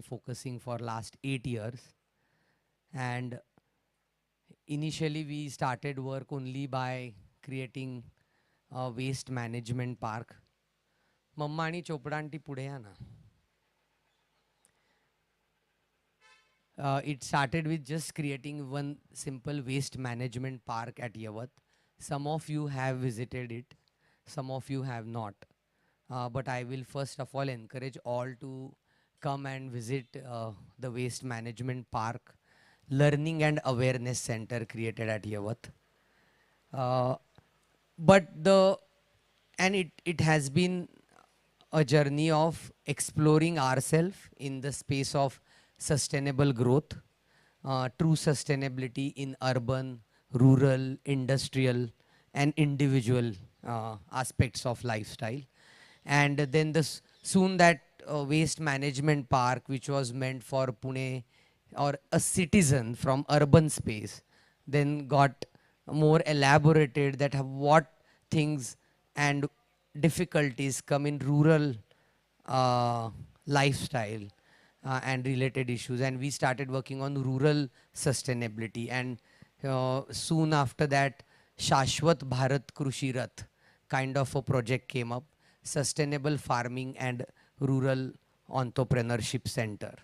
been focusing for last 8 years. And initially we started work only by creating a waste management park. Mamma आणि Chopra aunty पुढे या ना. It started with just creating one simple waste management park at Yavat. Some of you have visited it, some of you have not. But I will first of all encourage all to come and visit the waste management park, learning and awareness center created at Yavat. But it has been a journey of exploring ourselves in the space of sustainable growth, true sustainability in urban, rural, industrial, and individual aspects of lifestyle. And then soon that waste management park, which was meant for Pune or a citizen from urban space, then got more elaborated that what things and difficulties come in rural lifestyle and related issues. And we started working on rural sustainability. And soon after that, Shashwat Bharat Krushi Rath kind of a project came up, Sustainable Farming and Rural Entrepreneurship Center,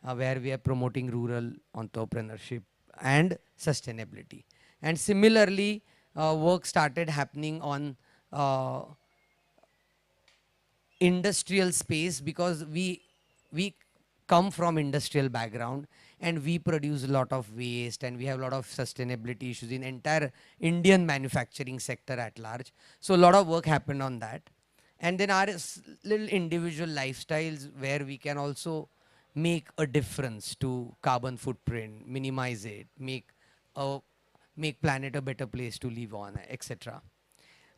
where we are promoting rural entrepreneurship and sustainability. And similarly, work started happening on industrial space, because we come from industrial background and we produce a lot of waste and we have a lot of sustainability issues in entire Indian manufacturing sector at large. So a lot of work happened on that. And then our little individual lifestyles where we can also make a difference to carbon footprint, minimize it, make planet a better place to live on, etc.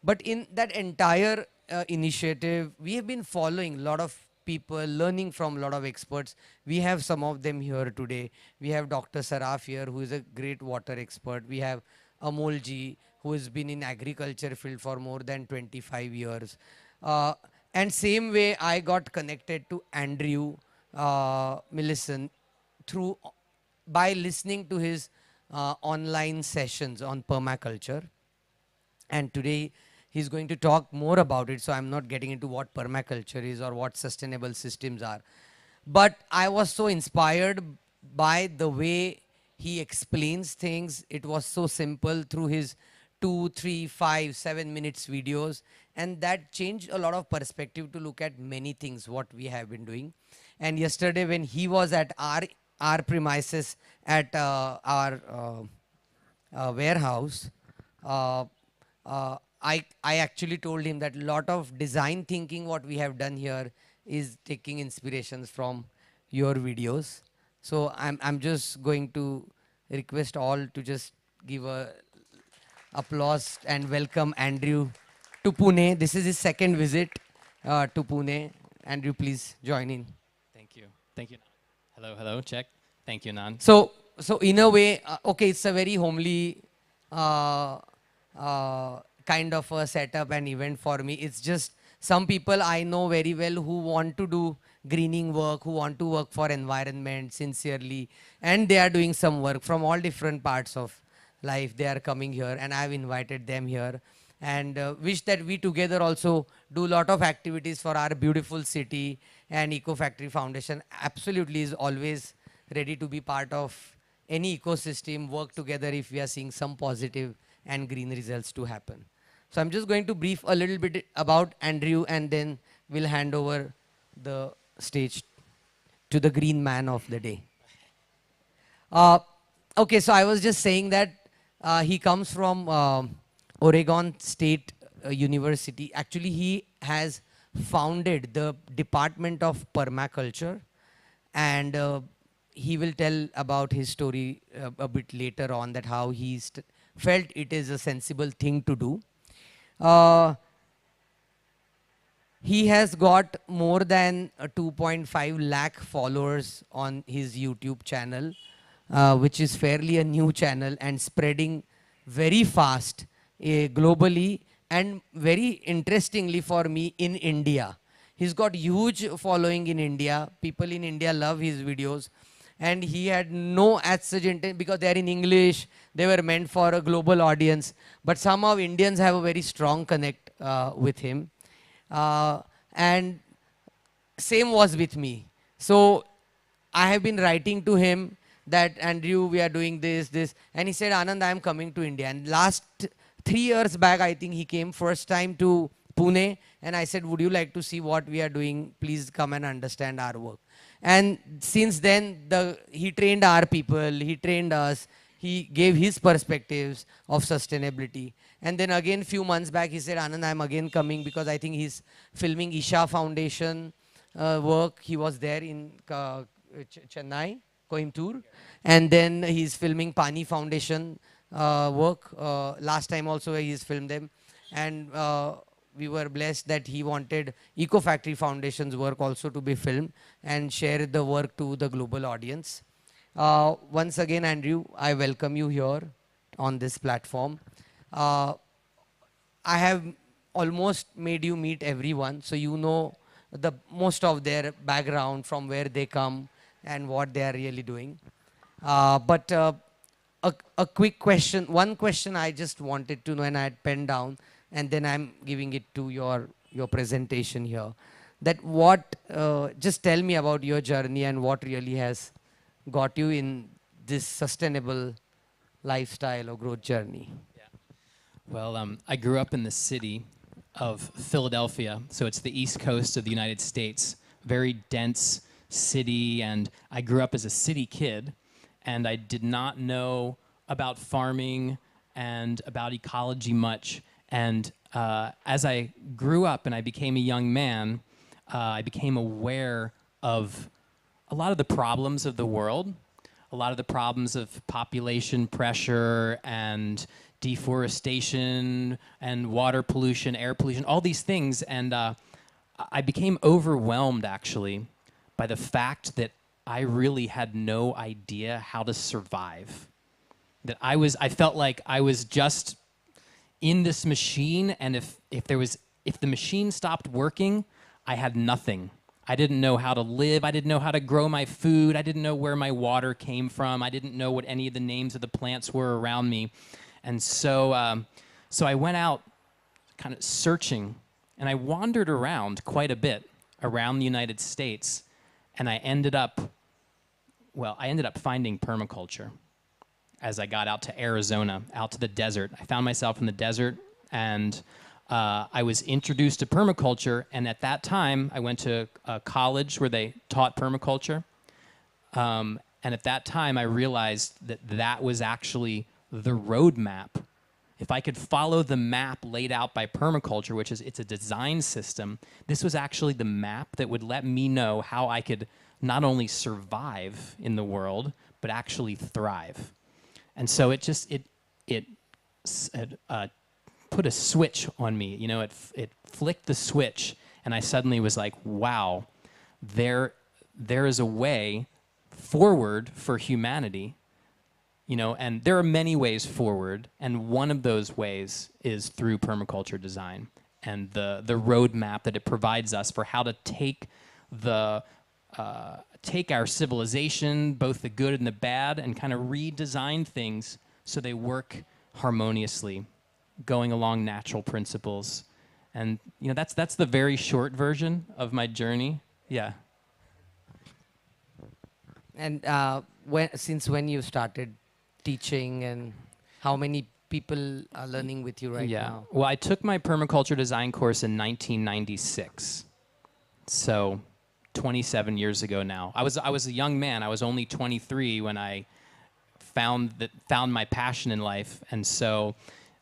But in that entire initiative, we have been following a lot of people, learning from a lot of experts. We have some of them here today. We have Dr. Saraf here, who is a great water expert. We have Amol ji, who has been in agriculture field for more than 25 years. And same way, I got connected to Andrew Millison by listening to his online sessions on permaculture. And today he's going to talk more about it, so I'm not getting into what permaculture is or what sustainable systems are. But I was so inspired by the way he explains things. It was so simple through his 2, 3, 5, 7 minutes videos, and that changed a lot of perspective to look at many things what we have been doing. And yesterday when he was at our premises at our warehouse, I actually told him that a lot of design thinking what we have done here is taking inspirations from your videos. So I'm just going to request all to just give a applause and welcome Andrew to Pune. This is his second visit to Pune. Andrew, please join in. Thank you. Thank you. Hello, hello, check. Thank you, Nan. So in a way, okay, it's a very homely kind of a setup and event for me. It's just some people I know very well who want to do greening work, who want to work for environment sincerely, and they are doing some work from all different parts of life. They are coming here and I've invited them here, and wish that we together also do a lot of activities for our beautiful city. And Eco Factory Foundation absolutely is always ready to be part of any ecosystem, work together if we are seeing some positive and green results to happen. So I'm just going to brief a little bit about Andrew, and then we'll hand over the stage to the green man of the day. Okay, so I was just saying that he comes from Oregon State University. Actually, he has founded the Department of Permaculture, and he will tell about his story a bit later on, that how he felt it is a sensible thing to do. He has got more than 2.5 lakh followers on his YouTube channel, which is fairly a new channel and spreading very fast globally, and very interestingly for me in India. He's got huge following in India. People in India love his videos. And he had no as such intent because they are in English. They were meant for a global audience. But somehow Indians have a very strong connect with him. And same was with me. So I have been writing to him that Andrew, we are doing this, and he said, Anand, I am coming to India. And last 3 years back, I think he came first time to Pune, and I said, would you like to see what we are doing? Please come and understand our work. And since then, he trained our people, he trained us, he gave his perspectives of sustainability. And then again, few months back, he said, Anand, I'm again coming because I think he's filming Isha Foundation work. He was there in Chennai, Coimbatore, and then he's filming Pani Foundation work. Last time also he's filmed them, and we were blessed that he wanted Eco Factory Foundation's work also to be filmed and share the work to the global audience. Once again, Andrew, I welcome you here on this platform. Uh, I have almost made you meet everyone, so you know the most of their background, from where they come and what they are really doing. But a quick question, one question I just wanted to know, and I had penned down, and then I'm giving it to your presentation here. That what, just tell me about your journey and what really has got you in this sustainable lifestyle or growth journey. Well, I grew up in the city of Philadelphia, so it's the east coast of the United States, very dense city, and I grew up as a city kid, and I did not know about farming and about ecology much. And as I grew up and I became a young man, I became aware of a lot of the problems of the world, a lot of the problems of population pressure and deforestation and water pollution, air pollution, all these things. And I became overwhelmed, actually, by the fact that I really had no idea how to survive. That I felt like I was just in this machine, and if the machine stopped working, I had nothing. I didn't know how to live. I didn't know how to grow my food. I didn't know where my water came from. I didn't know what any of the names of the plants were around me. And so, so I went out kind of searching, and I wandered around quite a bit around the United States, and I ended up finding permaculture as I got out to Arizona, out to the desert. I found myself in the desert, and I was introduced to permaculture, and at that time, I went to a college where they taught permaculture. And at that time, I realized that that was actually the roadmap. If I could follow the map laid out by permaculture, which is, it's a design system, this was actually the map that would let me know how I could not only survive in the world, but actually thrive. And so it just, it put a switch on me. You know, it flicked the switch, and I suddenly was like, wow, there is a way forward for humanity. You know, and there are many ways forward, and one of those ways is through permaculture design and the roadmap that it provides us for how to take our civilization, both the good and the bad, and kind of redesign things so they work harmoniously, going along natural principles. And you know, that's the very short version of my journey. Yeah. And since when you started teaching, and how many people are learning with you right now? Well, I took my permaculture design course in 1996. So 27 years ago now. I was a young man. I was only 23 when I found my passion in life. And so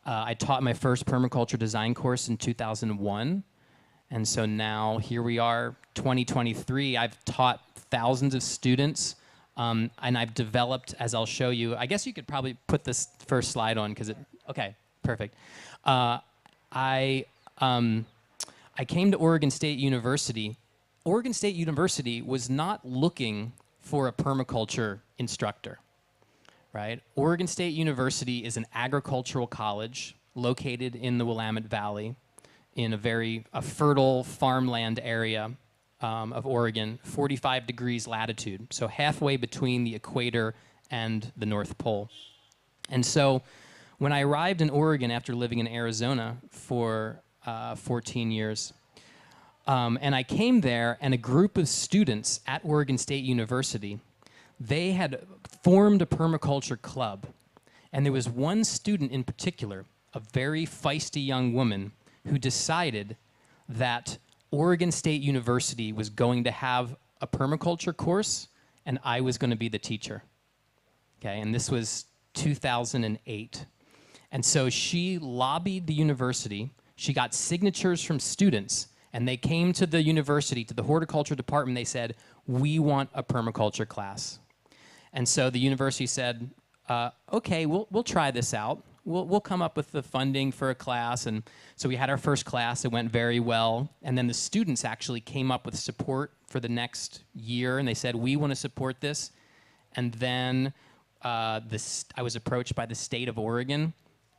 I taught my first permaculture design course in 2001. And so now here we are, 2023. I've taught thousands of students. And I've developed, as I'll show you, I guess you could probably put this first slide on, because okay, perfect. I came to Oregon State University. Oregon State University was not looking for a permaculture instructor, right? Oregon State University is an agricultural college located in the Willamette Valley in a fertile farmland area of Oregon, 45 degrees latitude, so halfway between the equator and the North Pole. And so when I arrived in Oregon after living in Arizona for 14 years, and I came there, and a group of students at Oregon State University, they had formed a permaculture club. And there was one student in particular, a very feisty young woman, who decided that Oregon State University was going to have a permaculture course, and I was going to be the teacher. Okay, and this was 2008. And so she lobbied the university. She got signatures from students, and they came to the university, to the horticulture department. They said, "We want a permaculture class." And so the university said, "Okay, we'll try this out. We'll come up with the funding for a class." And so we had our first class. It went very well. And then the students actually came up with support for the next year, and they said, "We want to support this." And then I was approached by the state of Oregon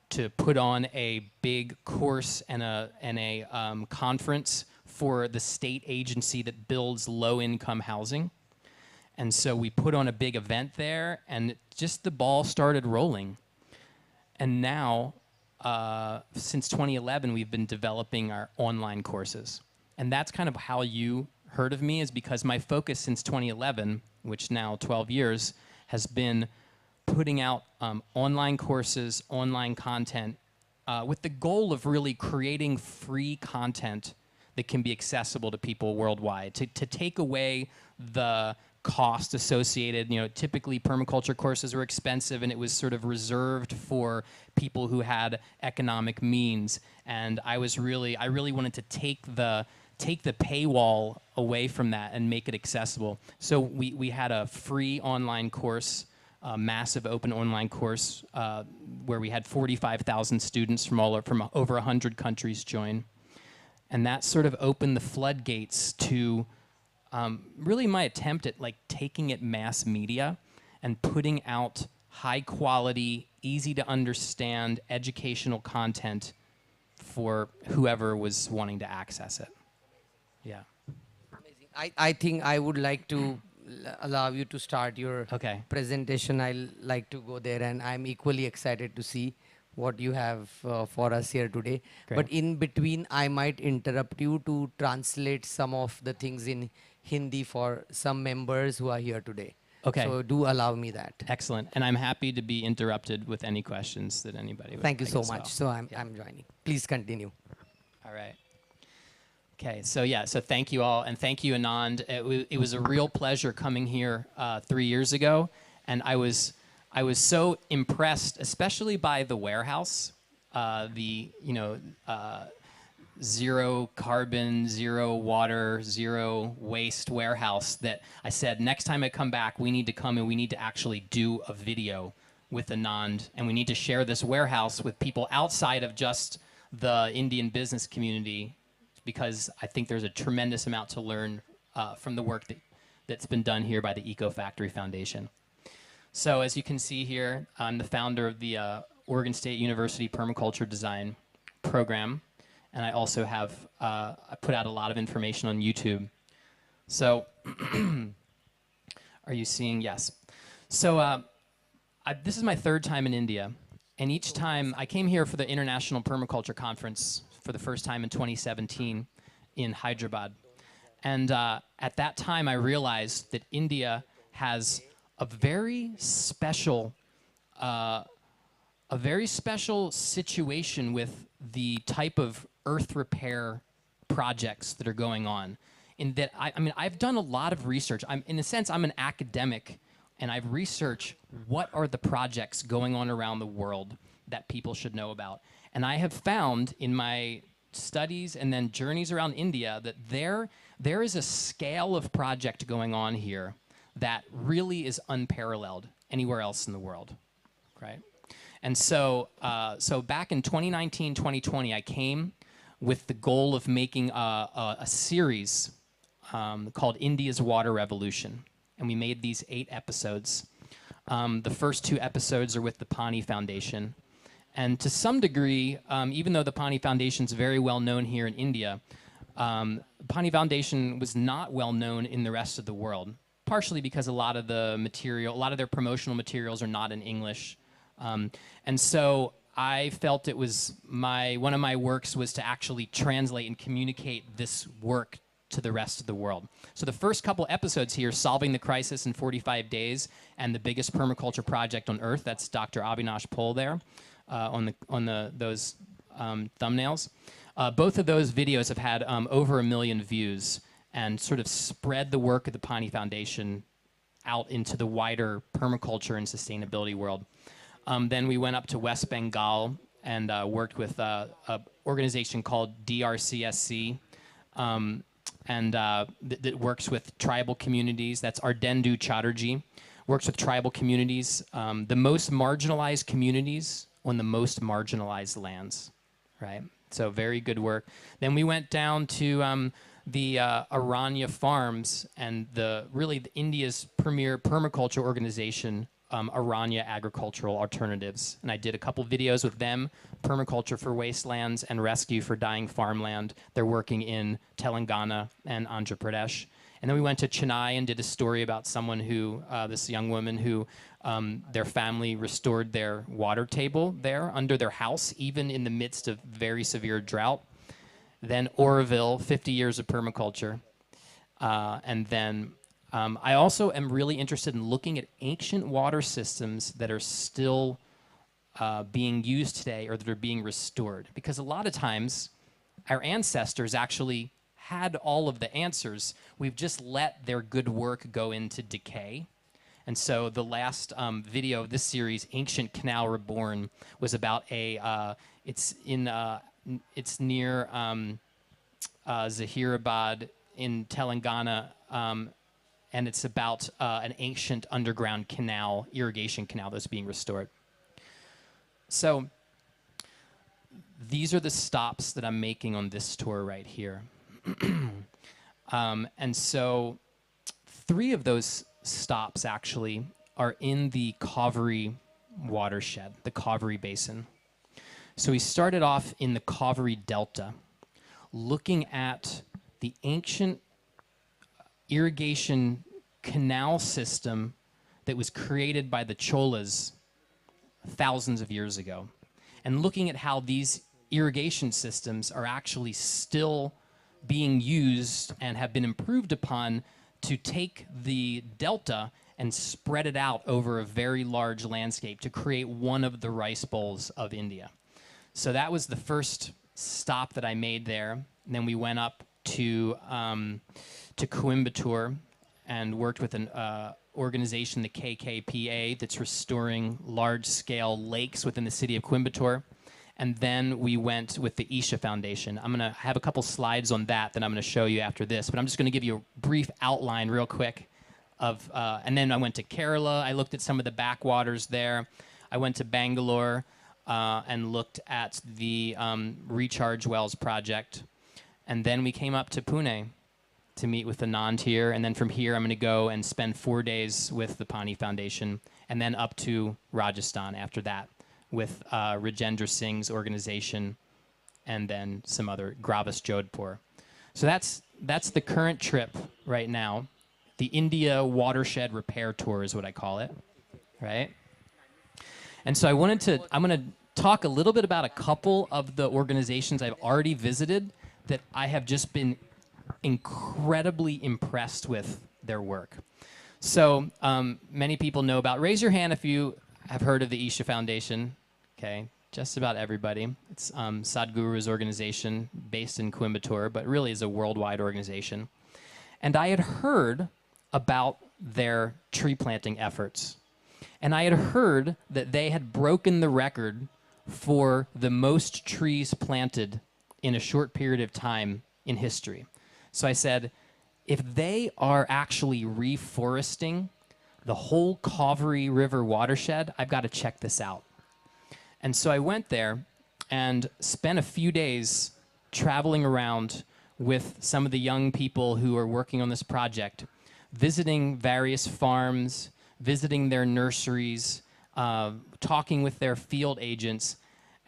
to put on a big course and a conference for the state agency that builds low-income housing. And so we put on a big event there, and just the ball started rolling. And now, since 2011, we've been developing our online courses. And that's kind of how you heard of me, is because my focus since 2011, which now 12 years, has been putting out online courses, online content, with the goal of really creating free content that can be accessible to people worldwide, to take away the cost associated. You know, typically permaculture courses were expensive, and it was sort of reserved for people who had economic means. And I really wanted to take the paywall away from that and make it accessible. So we had a free online course, a massive open online course, where we had 45,000 students from over 100 countries join. And that sort of opened the floodgates to really my attempt at like taking it mass media and putting out high quality, easy to understand educational content for whoever was wanting to access it. Yeah. Amazing. I think I would like to allow you to start your Okay. presentation. I like to go there, and I'm equally excited to see what you have for us here today. Great. But in between, I might interrupt you to translate some of the things in Hindi for some members who are here today. Okay. So do allow me that. Excellent. And I'm happy to be interrupted with any questions that anybody would Thank you like so as much. well. So I'm joining. Please continue. All right. Okay, so thank you all, and thank you, Anand. It was a real pleasure coming here 3 years ago, and I was so impressed, especially by the warehouse, zero carbon, zero water, zero waste warehouse, that I said, next time I come back, we need to come and we need to actually do a video with Anand, and we need to share this warehouse with people outside of just the Indian business community, because I think there's a tremendous amount to learn from the work that's been done here by the Eco Factory Foundation. So as you can see here, I'm the founder of the Oregon State University Permaculture Design Program, and I also have I put out a lot of information on YouTube. So are you seeing? Yes. So this is my third time in India, and each time I came here for the International Permaculture Conference for the first time in 2017 in Hyderabad. And at that time, I realized that India has a very special situation with the type of earth repair projects that are going on. In that, I mean, I've done a lot of research. In a sense, I'm an academic, and I've researched what are the projects going on around the world that people should know about. And I have found in my studies and then journeys around India that there is a scale of project going on here that really is unparalleled anywhere else in the world, right? And so, so back in 2019, 2020, I came with the goal of making a series called India's Water Revolution. And we made these 8 episodes. The first 2 episodes are with the Pani Foundation. And to some degree, even though the Pani Foundation is very well known here in India, Pani Foundation was not well known in the rest of the world, partially because a lot of the material, a lot of their promotional materials are not in English. And so I felt it was one of my works was to actually translate and communicate this work to the rest of the world. So the first couple episodes here, Solving the Crisis in 45 Days and the Biggest Permaculture Project on Earth, that's Dr. Avinash Pol there on those thumbnails. Both of those videos have had over 1 million views and sort of spread the work of the Pani Foundation out into the wider permaculture and sustainability world. Then we went up to West Bengal and worked with an organization called DRCSC, that works with tribal communities. That's Ardendu Chatterjee, works with tribal communities, the most marginalized communities on the most marginalized lands, right? So very good work. Then we went down to the Aranya Farms and really India's premier permaculture organization, Aranya Agricultural Alternatives. And I did a couple videos with them, Permaculture for Wastelands and Rescue for Dying Farmland. They're working in Telangana and Andhra Pradesh. And then we went to Chennai and did a story about someone who, this young woman who, their family restored their water table there under their house, even in the midst of very severe drought. Then Oroville, 50 years of permaculture. And then I also am really interested in looking at ancient water systems that are still being used today or that are being restored. Because a lot of times, our ancestors actually had all of the answers. We've just let their good work go into decay. And so the last video of this series, Ancient Canal Reborn, was about it's near Zahirabad in Telangana, and it's about an ancient underground canal, irrigation canal that's being restored. So these are the stops that I'm making on this tour right here. And so 3 of those stops actually are in the Kaveri watershed, the Kaveri Basin. So we started off in the Kaveri Delta, looking at the ancient irrigation canal system that was created by the Cholas thousands of years ago, and looking at how these irrigation systems are actually still being used and have been improved upon to take the delta and spread it out over a very large landscape to create one of the rice bowls of India. So that was the first stop that I made there. And then we went up to Coimbatore and worked with an organization, the KKPA, that's restoring large-scale lakes within the city of Coimbatore. And then we went with the Isha Foundation. I'm going to have a couple slides on that I'm going to show you after this, but I'm just going to give you a brief outline real quick of, and then I went to Kerala. I looked at some of the backwaters there. I went to Bangalore and looked at the Recharge Wells project. And then we came up to Pune to meet with Anand here. And then from here, I'm going to go and spend 4 days with the Pani Foundation, and then up to Rajasthan after that with Rajendra Singh's organization, and then some other Gravis Jodhpur. So that's the current trip right now. The India Watershed Repair Tour is what I call it, right? And so I'm going to talk a little bit about a couple of the organizations I've already visited that I have just been incredibly impressed with their work. So many people know about, raise your hand if you have heard of the Isha Foundation. Okay, just about everybody. It's Sadhguru's organization based in Coimbatore, but really is a worldwide organization. And I had heard about their tree planting efforts. And I had heard that they had broken the record for the most trees planted in a short period of time in history. So I said, if they are actually reforesting the whole Kaveri River watershed, I've got to check this out. And so I went there and spent a few days traveling around with some of the young people who are working on this project, visiting various farms, visiting their nurseries, talking with their field agents.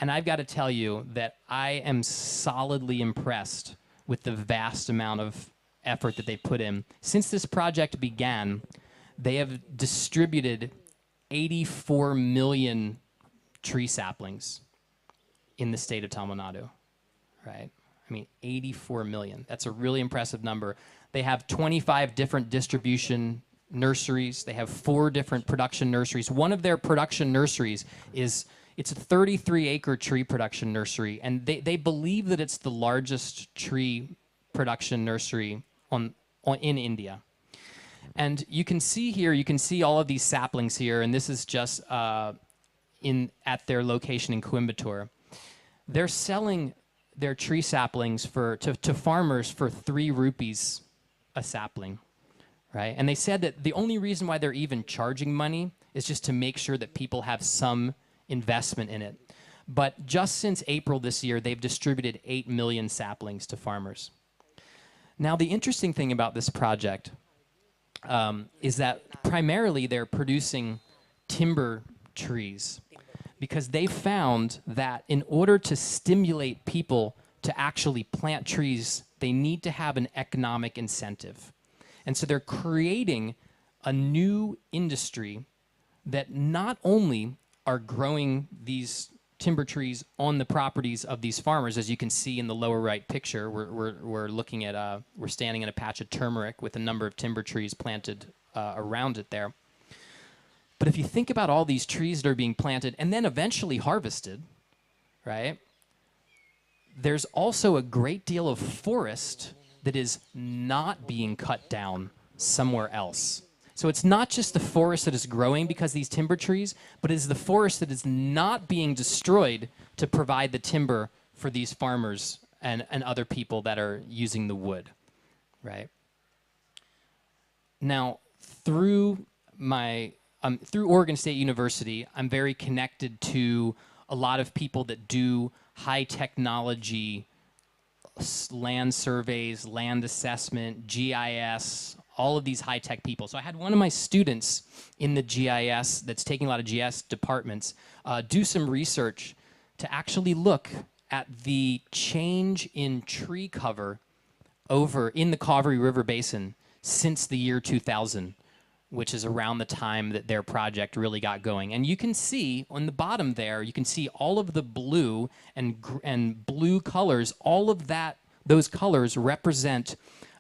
And I've got to tell you that I am solidly impressed with the vast amount of effort that they put in. Since this project began, they have distributed 84 million tree saplings in the state of Tamil Nadu, right? I mean, 84 million. That's a really impressive number. They have 25 different distribution nurseries. They have 4 different production nurseries. One of their production nurseries it's a 33-acre tree production nursery, and they believe that it's the largest tree production nursery in India. And you can see here, you can see all of these saplings here, and this is just at their location in Coimbatore. They're selling their tree saplings to farmers for 3 rupees a sapling, right? And they said that the only reason why they're even charging money is just to make sure that people have some investment in it. But just since April this year, they've distributed 8 million saplings to farmers. Now, the interesting thing about this project is that primarily they're producing timber trees, because they found that in order to stimulate people to actually plant trees, they need to have an economic incentive. And so they're creating a new industry that not only are growing these timber trees on the properties of these farmers. As you can see in the lower right picture, we're looking at we're standing in a patch of turmeric with a number of timber trees planted around it there. But if you think about all these trees that are being planted and then eventually harvested, right? There's also a great deal of forest that is not being cut down somewhere else. So it's not just the forest that is growing because these timber trees, but it is the forest that is not being destroyed to provide the timber for these farmers and other people that are using the wood, right? Now, through Oregon State University, I'm very connected to a lot of people that do high technology land surveys, land assessment, GIS, all of these high-tech people. So I had one of my students in the GIS that's taking a lot of GIS departments do some research to actually look at the change in tree cover over in the Cauvery River Basin since the year 2000, which is around the time that their project really got going. And you can see on the bottom there, you can see all of the blue and blue colors. All of those colors represent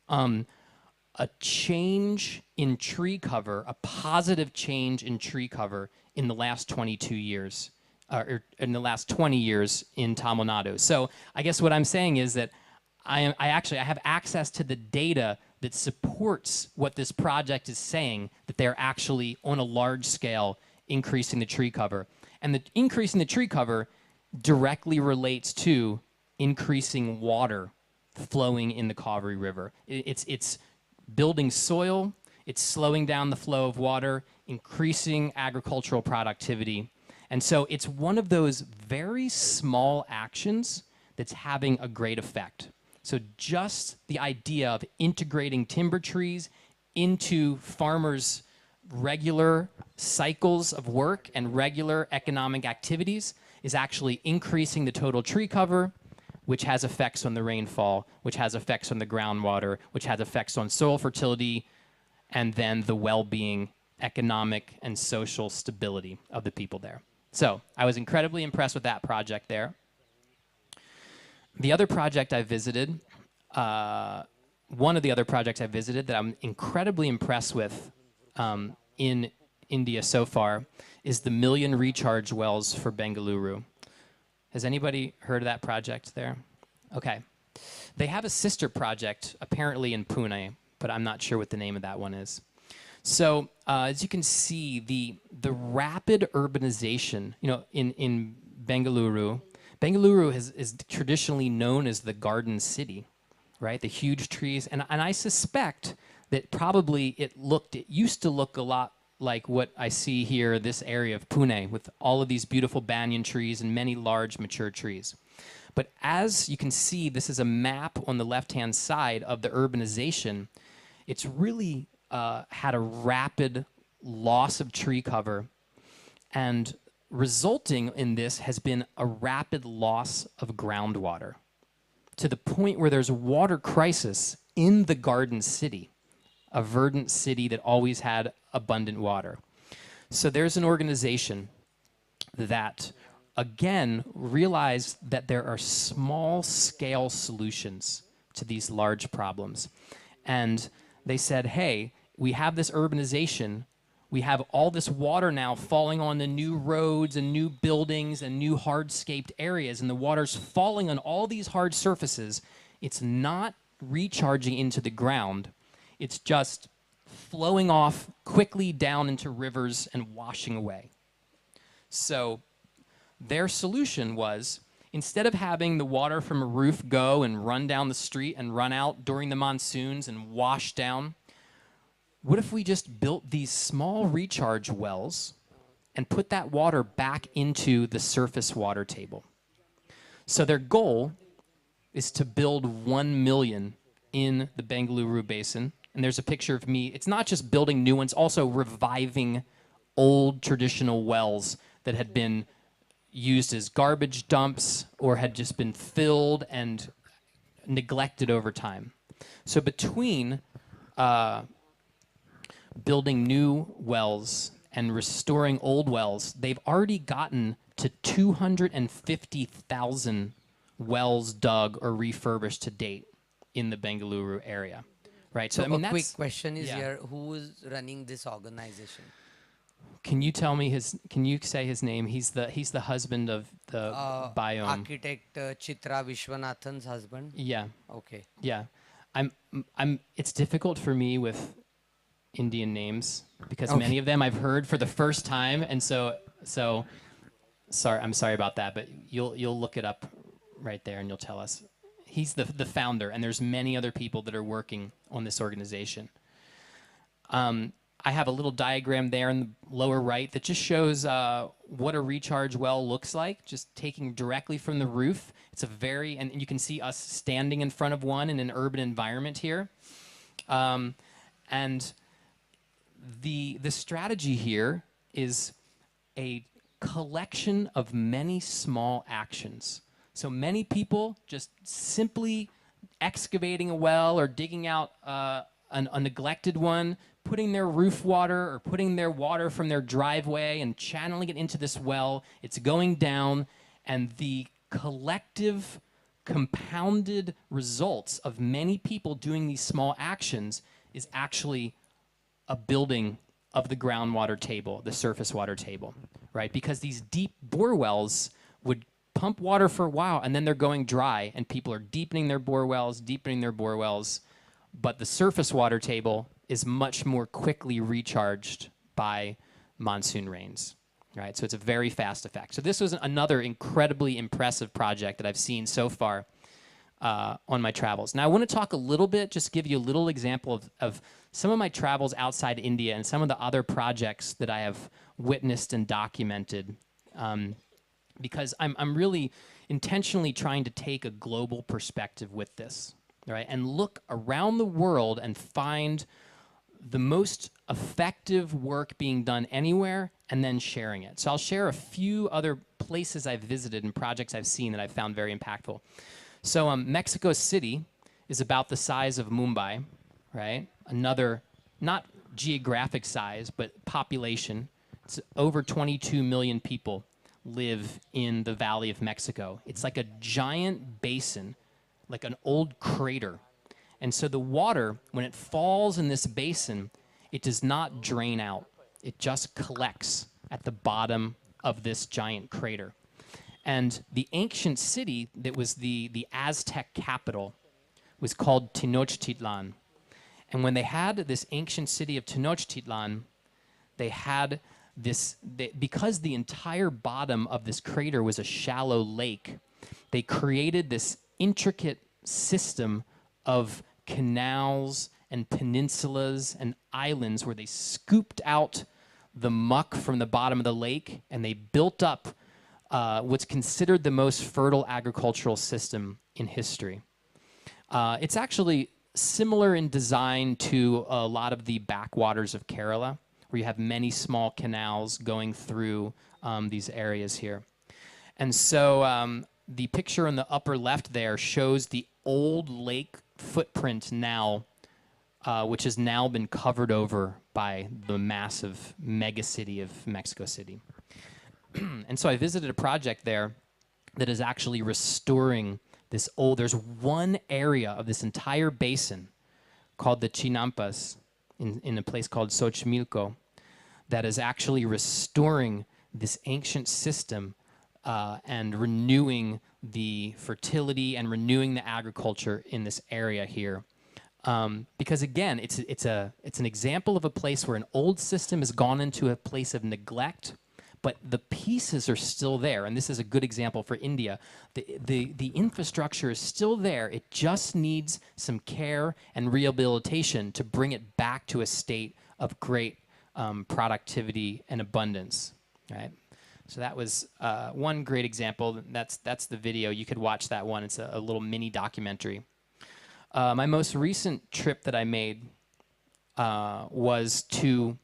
a change in tree cover, a positive change in tree cover in the last 22 years, or in the last 20 years in Tamil Nadu. So I guess what I'm saying is that I have access to the data that supports what this project is saying, that they're actually on a large scale increasing the tree cover. And the increase in the tree cover directly relates to increasing water flowing in the Cauvery River. It's building soil, it's slowing down the flow of water, increasing agricultural productivity. And so it's one of those very small actions that's having a great effect. So just the idea of integrating timber trees into farmers' regular cycles of work and regular economic activities is actually increasing the total tree cover, which has effects on the rainfall, which has effects on the groundwater, which has effects on soil fertility, and then the well-being, economic, and social stability of the people there. So I was incredibly impressed with that project there. The other project I visited, one of the other projects I visited that I'm incredibly impressed with in India so far is the Million Recharge Wells for Bengaluru. Has anybody heard of that project there? Okay. They have a sister project apparently in Pune, but I'm not sure what the name of that one is. So as you can see, the rapid urbanization, in Bengaluru. Bengaluru is traditionally known as the garden city, right? The huge trees, and I suspect that probably it used to look a lot like what I see here, this area of Pune, with all of these beautiful banyan trees and many large mature trees. But as you can see, this is a map on the left-hand side of the urbanization. It's really had a rapid loss of tree cover, and resulting in this has been a rapid loss of groundwater to the point where there's a water crisis in the garden city, a verdant city that always had abundant water. So there's an organization that, again, realized that there are small scale solutions to these large problems. And they said, hey, we have this urbanization. We have all this water now falling on the new roads and new buildings and new hardscaped areas, and the water's falling on all these hard surfaces. It's not recharging into the ground. It's just flowing off quickly down into rivers and washing away. So their solution was, instead of having the water from a roof go and run down the street and run out during the monsoons and wash down, what if we just built these small recharge wells and put that water back into the surface water table? So their goal is to build 1 million in the Bengaluru Basin. And there's a picture of me. It's not just building new ones, also reviving old traditional wells that had been used as garbage dumps or had just been filled and neglected over time. So between building new wells and restoring old wells, they've already gotten to 250,000 wells dug or refurbished to date in the Bengaluru area, right? So I mean, a quick that's, question is yeah. here: who is running this organization? Can you tell me his? Can you say his name? He's the husband of the biome. Architect Chitra Vishwanathan's husband. Yeah, Okay. yeah. It's difficult for me with Indian names because many of them I've heard for the first time, and so sorry. I'm sorry about that, but you'll look it up right there and you'll tell us. He's the founder, and there's many other people that are working on this organization. I have a little diagram there in the lower right that just shows what a recharge well looks like, just taking directly from the roof. It's a very, and you can see us standing in front of one in an urban environment here. And the strategy here is a collection of many small actions. So many people just simply excavating a well or digging out a neglected one, putting their roof water or putting their water from their driveway and channeling it into this well. It's going down, and the collective compounded results of many people doing these small actions is actually a building of the groundwater table, the surface water table, right? Because these deep bore wells would pump water for a while, and then they're going dry, and people are deepening their bore wells, but the surface water table is much more quickly recharged by monsoon rains, right? So it's a very fast effect. So this was another incredibly impressive project that I've seen so far on my travels. Now I want to talk a little bit, just give you a little example of some of my travels outside India and some of the other projects that I have witnessed and documented, because I'm really intentionally trying to take a global perspective with this, right? And look around the world and find the most effective work being done anywhere and then sharing it. So I'll share a few other places I've visited and projects I've seen that I've found very impactful. So Mexico City is about the size of Mumbai, right? Another, not geographic size, but population. It's over 22 million people live in the Valley of Mexico. It's like a giant basin, like an old crater. And so the water, when it falls in this basin, it does not drain out. It just collects at the bottom of this giant crater. And the ancient city that was the Aztec capital was called Tenochtitlan. And when they had this ancient city of Tenochtitlan, they had this, because the entire bottom of this crater was a shallow lake, they created this intricate system of canals and peninsulas and islands where they scooped out the muck from the bottom of the lake, and they built up what's considered the most fertile agricultural system in history. It's actually similar in design to a lot of the backwaters of Kerala, where you have many small canals going through these areas here. And so the picture in the upper left there shows the old lake footprint now, which has now been covered over by the massive mega city of Mexico City. And so I visited a project there that is actually restoring this old, there's one area of this entire basin called the Chinampas in a place called Xochimilco that is actually restoring this ancient system and renewing the fertility and renewing the agriculture in this area here. Because again, it's an example of a place where an old system has gone into a place of neglect, but the pieces are still there. And this is a good example for India. The infrastructure is still there. It just needs some care and rehabilitation to bring it back to a state of great productivity and abundance, right? So that was one great example. That's the video. You could watch that one. It's a little mini documentary. My most recent trip that I made was to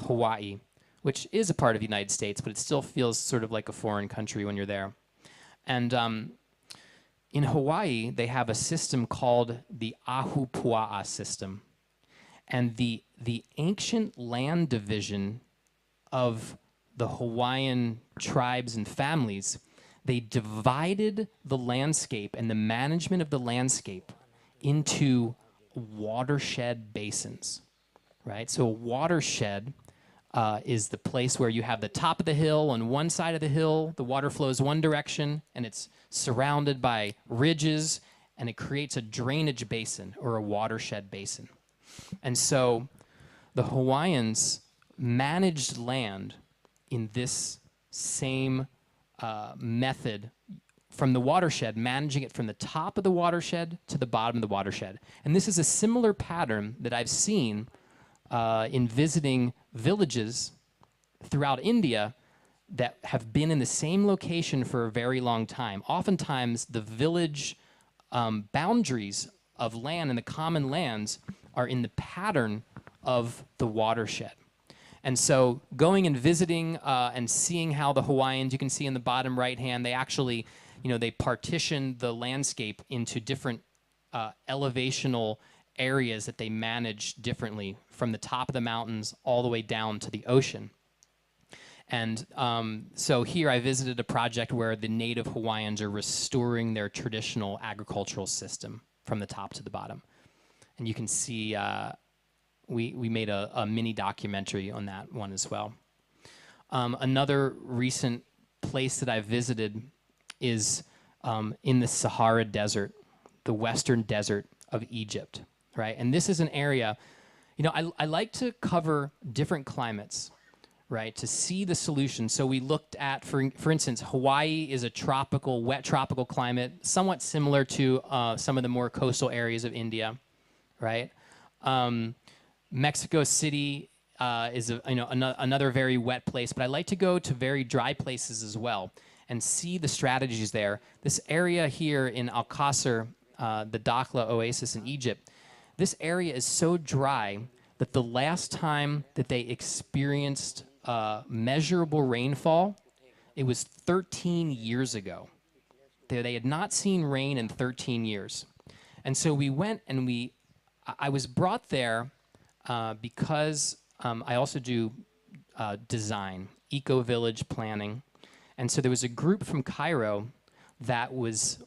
Hawaii, which is a part of the United States, but it still feels sort of like a foreign country when you're there. And in Hawaii, they have a system called the Ahupua'a system. And the ancient land division of the Hawaiian tribes and families, they divided the landscape and the management of the landscape into watershed basins, right? So a watershed is the place where you have the top of the hill. On one side of the hill, the water flows one direction, and it's surrounded by ridges, and it creates a drainage basin or a watershed basin. And so the Hawaiians managed land in this same method from the watershed, managing it from the top of the watershed to the bottom of the watershed. And this is a similar pattern that I've seen in visiting villages throughout India that have been in the same location for a very long time. Oftentimes, the village boundaries of land and the common lands are in the pattern of the watershed. And so going and visiting and seeing how the Hawaiians, you can see in the bottom right hand, they actually, they partition the landscape into different elevational areas that they manage differently from the top of the mountains all the way down to the ocean. And so here I visited a project where the native Hawaiians are restoring their traditional agricultural system from the top to the bottom. And you can see we made a mini documentary on that one as well. Another recent place that I visited is in the Sahara Desert, the western desert of Egypt, right? And this is an area, I like to cover different climates, right, to see the solution. So we looked at, for instance, Hawaii is a tropical, wet tropical climate, somewhat similar to some of the more coastal areas of India, right? Mexico City is another very wet place, but I like to go to very dry places as well and see the strategies there. This area here in Al-Qasr, the Dakhla Oasis in Egypt, this area is so dry that the last time that they experienced measurable rainfall, it was 13 years ago. They had not seen rain in 13 years. And so we went and I was brought there because I also do design, eco-village planning. And so there was a group from Cairo that wanted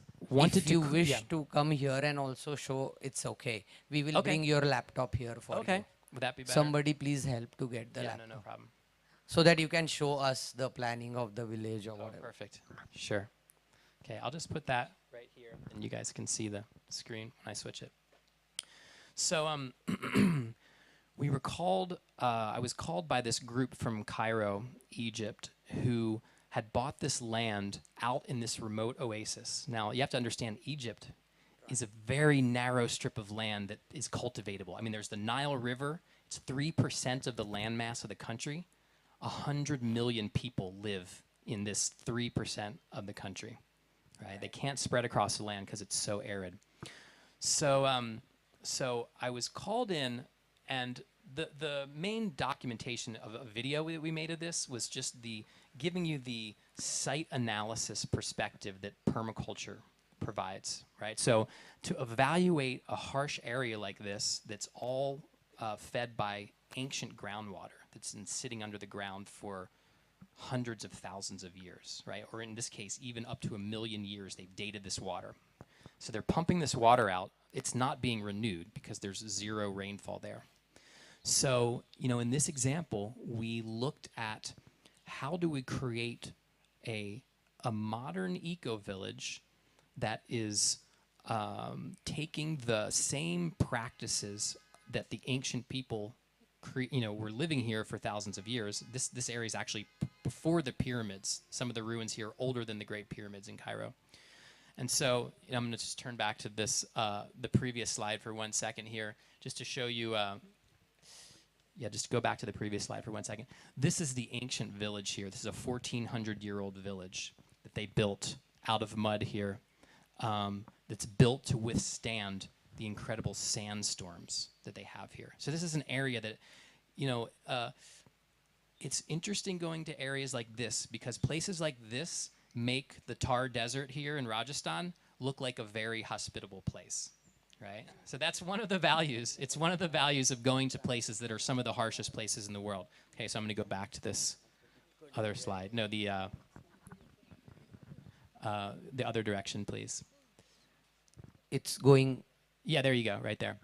if you to... wish to come here and also show, it's okay. We will bring your laptop here for you. Okay. Would that be better? Somebody please help to get the laptop. No problem. So that you can show us the planning of the village or whatever. Perfect. Sure. Okay, I'll just put that right here, and you guys can see the screen when I switch it. So we were called, I was called by this group from Cairo, Egypt, who had bought this land out in this remote oasis. Now, you have to understand, Egypt is a very narrow strip of land that is cultivatable. I mean, there's the Nile River. It's 3% of the landmass of the country. 100 million people live in this 3% of the country, right? They can't spread across the land because it's so arid. So I was called in, and the main documentation of a video that we made of this was just the giving you the site analysis perspective that permaculture provides, right? So to evaluate a harsh area like this that's all fed by ancient groundwater that's been sitting under the ground for hundreds of thousands of years, right? Or in this case, even up to 1,000,000 years, they've dated this water. So they're pumping this water out. It's not being renewed because there's zero rainfall there. So, in this example, we looked at how do we create a modern eco-village that is taking the same practices that the ancient people were living here for thousands of years. This area is actually before the pyramids. Some of the ruins here are older than the Great Pyramids in Cairo. And so I'm going to just turn back to this, the previous slide for 1 second here, just to show you. Just go back to the previous slide for 1 second. This is the ancient village here. This is a 1,400-year-old village that they built out of mud here. That's built to withstand the incredible sandstorms that they have here. So this is an area that, it's interesting going to areas like this because places like this make the Thar Desert here in Rajasthan look like a very hospitable place, right? So that's one of the values. It's one of the values of going to places that are some of the harshest places in the world. Okay, so I'm going to go back to this other slide. No, the other direction, please. It's going. Yeah, there you go, right there.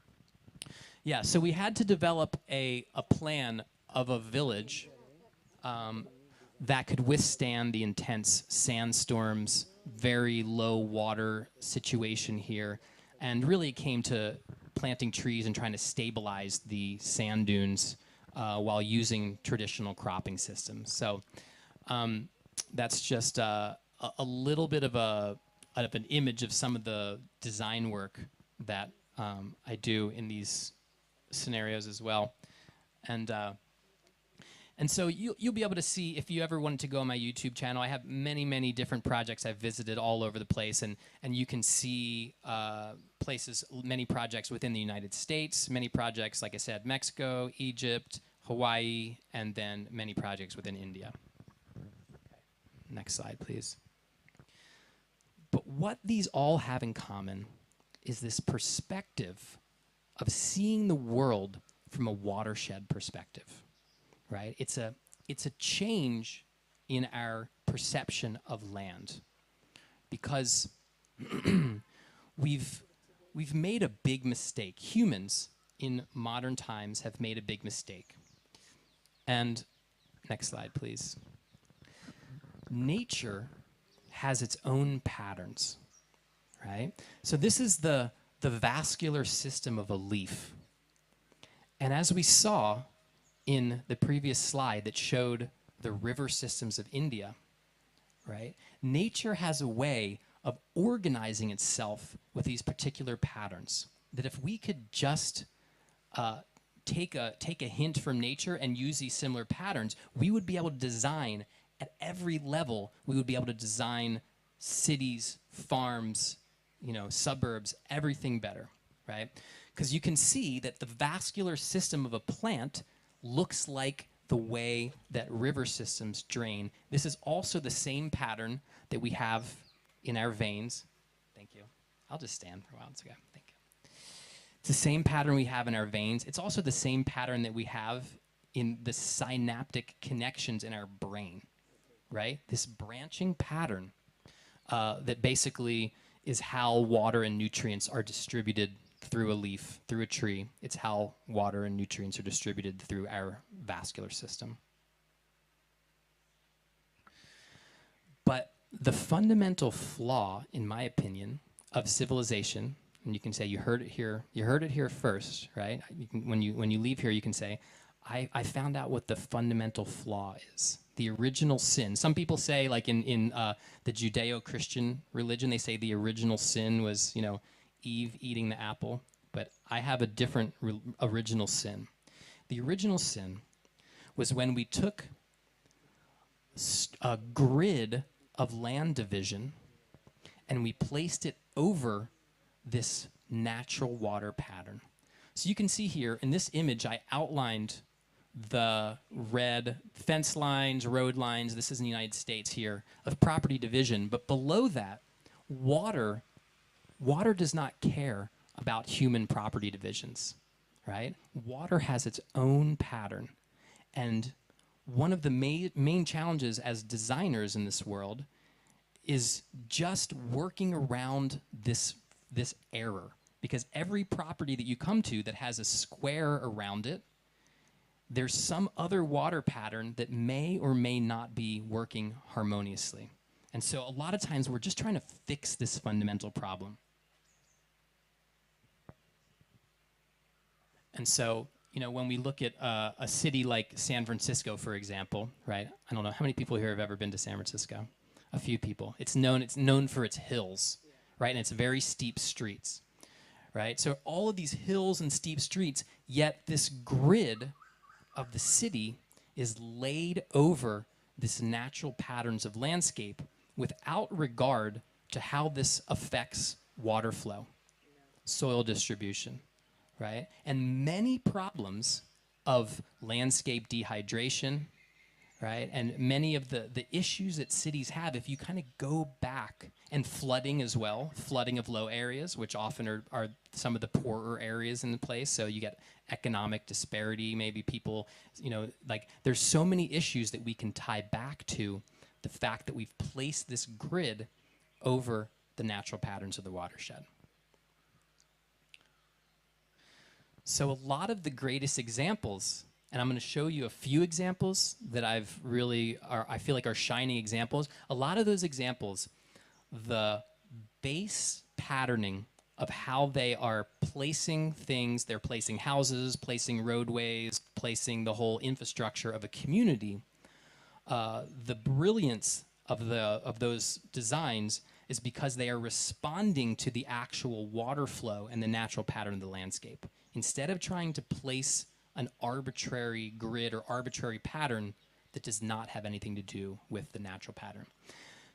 Yeah, so we had to develop a plan of a village that could withstand the intense sandstorms, very low water situation here, and really it came to planting trees and trying to stabilize the sand dunes while using traditional cropping systems. So that's just a little bit of an image of some of the design work that I do in these scenarios as well. And so you'll be able to see, if you ever wanted to go on my YouTube channel, I have many, many different projects I've visited all over the place, and you can see places, many projects within the United States, many projects, like I said, Mexico, Egypt, Hawaii, and then many projects within India. Next slide, please. But what these all have in common is this perspective of seeing the world from a watershed perspective. Right? It's a change in our perception of land, because we've made a big mistake. Humans in modern times have made a big mistake. And next slide, please. Nature has its own patterns, right? So this is the vascular system of a leaf. And as we saw in the previous slide that showed the river systems of India, right? Nature has a way of organizing itself with these particular patterns that if we could just take a hint from nature and use these similar patterns, we would be able to design at every level. We would be able to design cities, farms, suburbs, everything better, right? Because you can see that the vascular system of a plant looks like the way that river systems drain. This is also the same pattern that we have in our veins. Thank you. I'll just stand for a while. It's okay. Thank you. It's the same pattern we have in our veins. It's also the same pattern that we have in the synaptic connections in our brain, right? This branching pattern that basically is how water and nutrients are distributed through a leaf, through a tree. It's how water and nutrients are distributed through our vascular system. But the fundamental flaw, in my opinion, of civilization, and you can say you heard it here first, right? When you leave here, you can say, I found out what the fundamental flaw is. The original sin. Some people say, like in the Judeo-Christian religion, they say the original sin was, Eve eating the apple, but I have a different original sin. The original sin was when we took a grid of land division and we placed it over this natural water pattern. So you can see here in this image, I outlined the red fence lines, road lines. This is in the United States here of property division. But below that, water, water does not care about human property divisions, right? Water has its own pattern. And one of the main challenges as designers in this world is just working around this error. Because every property that you come to that has a square around it, there's some other water pattern that may or may not be working harmoniously. And so a lot of times we're just trying to fix this fundamental problem. And so, you know, when we look at a city like San Francisco, for example, right? I don't know how many people here have ever been to San Francisco. A few people. It's known for its hills, right? And it's very steep streets, right? So all of these hills and steep streets, yet this grid of the city is laid over this natural patterns of landscape without regard to how this affects water flow, soil distribution, right? And many problems of landscape dehydration, right? And many of the issues that cities have, if you kind of go back, and flooding as well, flooding of low areas, which often are some of the poorer areas in the place. So you get economic disparity, maybe people, you know, like there's so many issues that we can tie back to the fact that we've placed this grid over the natural patterns of the watershed. So a lot of the greatest examples, and I'm going to show you a few examples that I feel like are shining examples. A lot of those examples, the base patterning of how they are placing things, they're placing houses, placing roadways, placing the whole infrastructure of a community, the brilliance of those designs is because they are responding to the actual water flow and the natural pattern of the landscape. Instead of trying to place an arbitrary grid or arbitrary pattern that does not have anything to do with the natural pattern.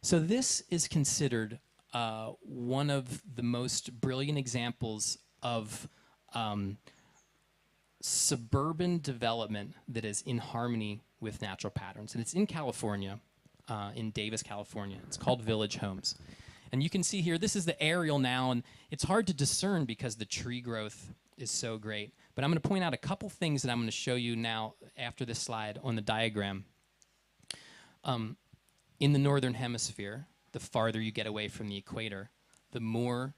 So this is considered one of the most brilliant examples of suburban development that is in harmony with natural patterns. And it's in California, in Davis, California. It's called Village Homes. And you can see here, this is the aerial now, and it's hard to discern because the tree growth is so great. But I'm going to point out a couple things that I'm going to show you now after this slide on the diagram. In the northern hemisphere, the farther you get away from the equator, the more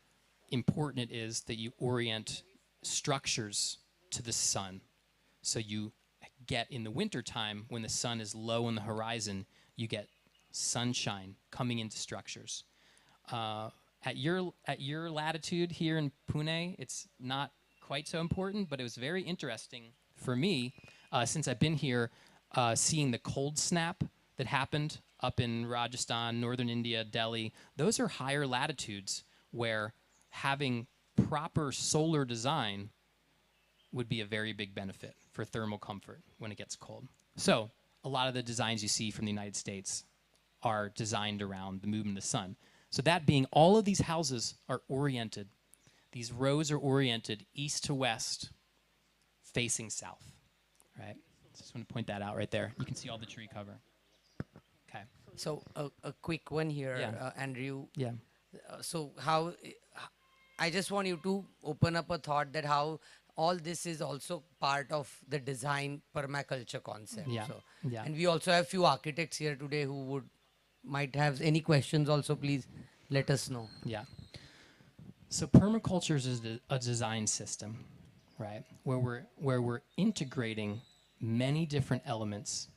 important it is that you orient structures to the sun. So you get in the wintertime, when the sun is low on the horizon, you get sunshine coming into structures. At your latitude here in Pune, it's not quite so important, but it was very interesting for me, since I've been here, seeing the cold snap that happened up in Rajasthan, northern India, Delhi. Those are higher latitudes where having proper solar design would be a very big benefit for thermal comfort when it gets cold. So a lot of the designs you see from the United States are designed around the movement of the sun. So that being, all of these houses are oriented, these rows are oriented east to west, facing south, right? So just want to point that out right there. You can see all the tree cover. Okay. So a quick one here, Yeah. Andrew. Yeah. So I just want you to open up a thought that how all this is also part of the design permaculture concept. Yeah. So, Yeah. and we also have few architects here today who might have any questions also. Please let us know. Yeah. So permaculture is a design system, right? Where we're integrating many different elements,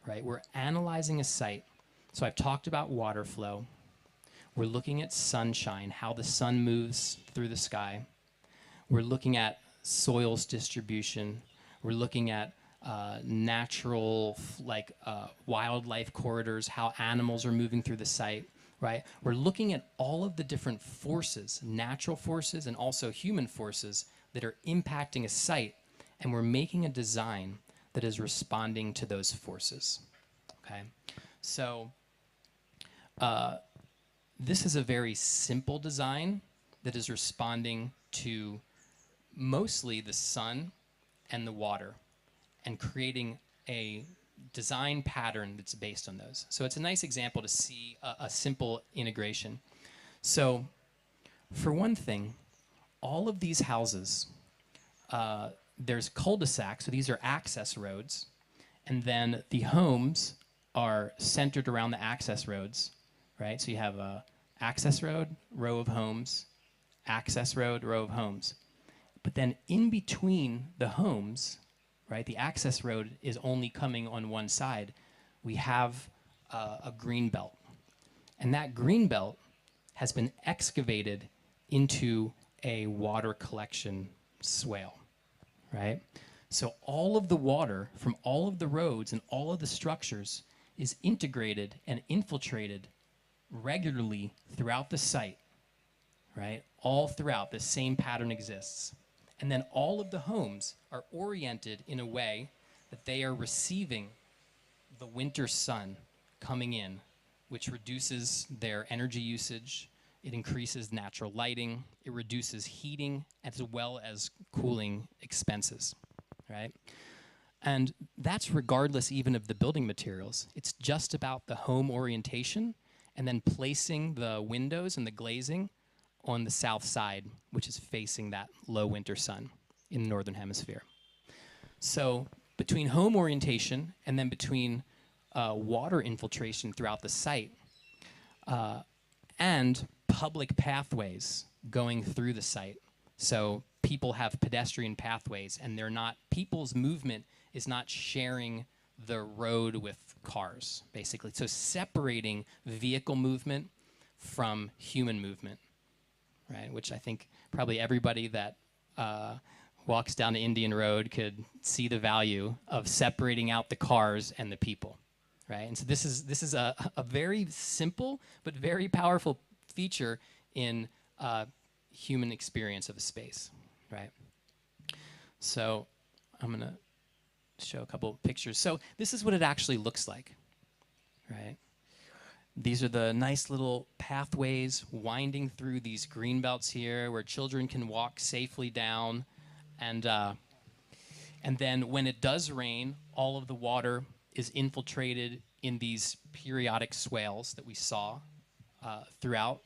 right? We're analyzing a site. So I've talked about water flow. We're looking at sunshine, how the sun moves through the sky. We're looking at soils distribution. We're looking at natural, wildlife corridors, how animals are moving through the site, right? We're looking at all of the different forces, natural forces and also human forces that are impacting a site, and we're making a design that is responding to those forces, okay? So this is a very simple design that is responding to mostly the sun and the water, and creating a design pattern that's based on those. So it's a nice example to see a simple integration. So, for one thing, all of these houses, there's cul-de-sacs, so these are access roads, and then the homes are centered around the access roads, right? So you have a access road, row of homes, access road, row of homes. But then in between the homes, right, the access road is only coming on one side. We have a green belt. And that green belt has been excavated into a water collection swale, right? So all of the water from all of the roads and all of the structures is integrated and infiltrated regularly throughout the site, right? All throughout, the same pattern exists. And then all of the homes are oriented in a way that they are receiving the winter sun coming in, which reduces their energy usage. It increases natural lighting. It reduces heating as well as cooling expenses, right? And that's regardless even of the building materials. It's just about the home orientation and then placing the windows and the glazing on the south side, which is facing that low winter sun in the northern hemisphere. So between home orientation and then between water infiltration throughout the site and public pathways going through the site. So people have pedestrian pathways and they're not, people's movement is not sharing the road with cars, basically. So separating vehicle movement from human movement, right? Which I think probably everybody that walks down the Indian Road could see the value of separating out the cars and the people, right? And so this is a very simple but very powerful feature in human experience of a space, right? So I'm gonna show a couple pictures. So this is what it actually looks like, right? These are the nice little pathways winding through these green belts here where children can walk safely down. And then when it does rain, all of the water is infiltrated in these periodic swales that we saw throughout.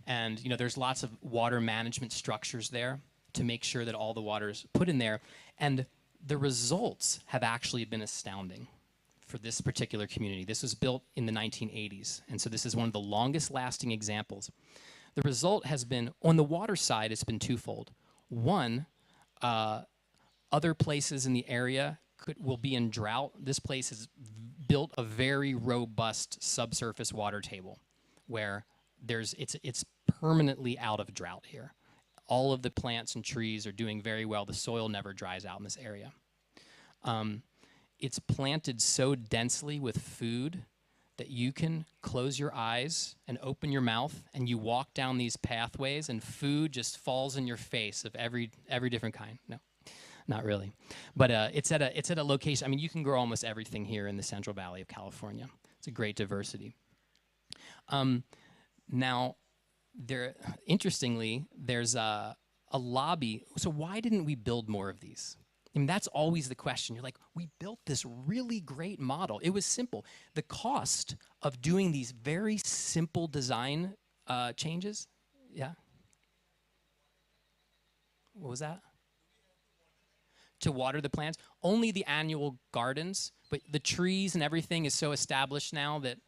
And there's lots of water management structures there to make sure that all the water is put in there. And the results have actually been astounding for this particular community. This was built in the 1980s, and so this is one of the longest lasting examples. The result has been, on the water side, it's been twofold. One, other places in the area will be in drought. This place has built a very robust subsurface water table where it's permanently out of drought here. All of the plants and trees are doing very well. The soil never dries out in this area. It's planted so densely with food that you can close your eyes and open your mouth and you walk down these pathways and food just falls in your face of every different kind. No, not really. But it's at a location. I mean, you can grow almost everything here in the Central Valley of California. It's a great diversity. Now, interestingly, there's a lobby. So why didn't we build more of these? I mean, that's always the question. You're like, we built this really great model. It was simple. The cost of doing these very simple design changes, yeah? What was that? To water the plants? Only the annual gardens, but the trees and everything is so established now that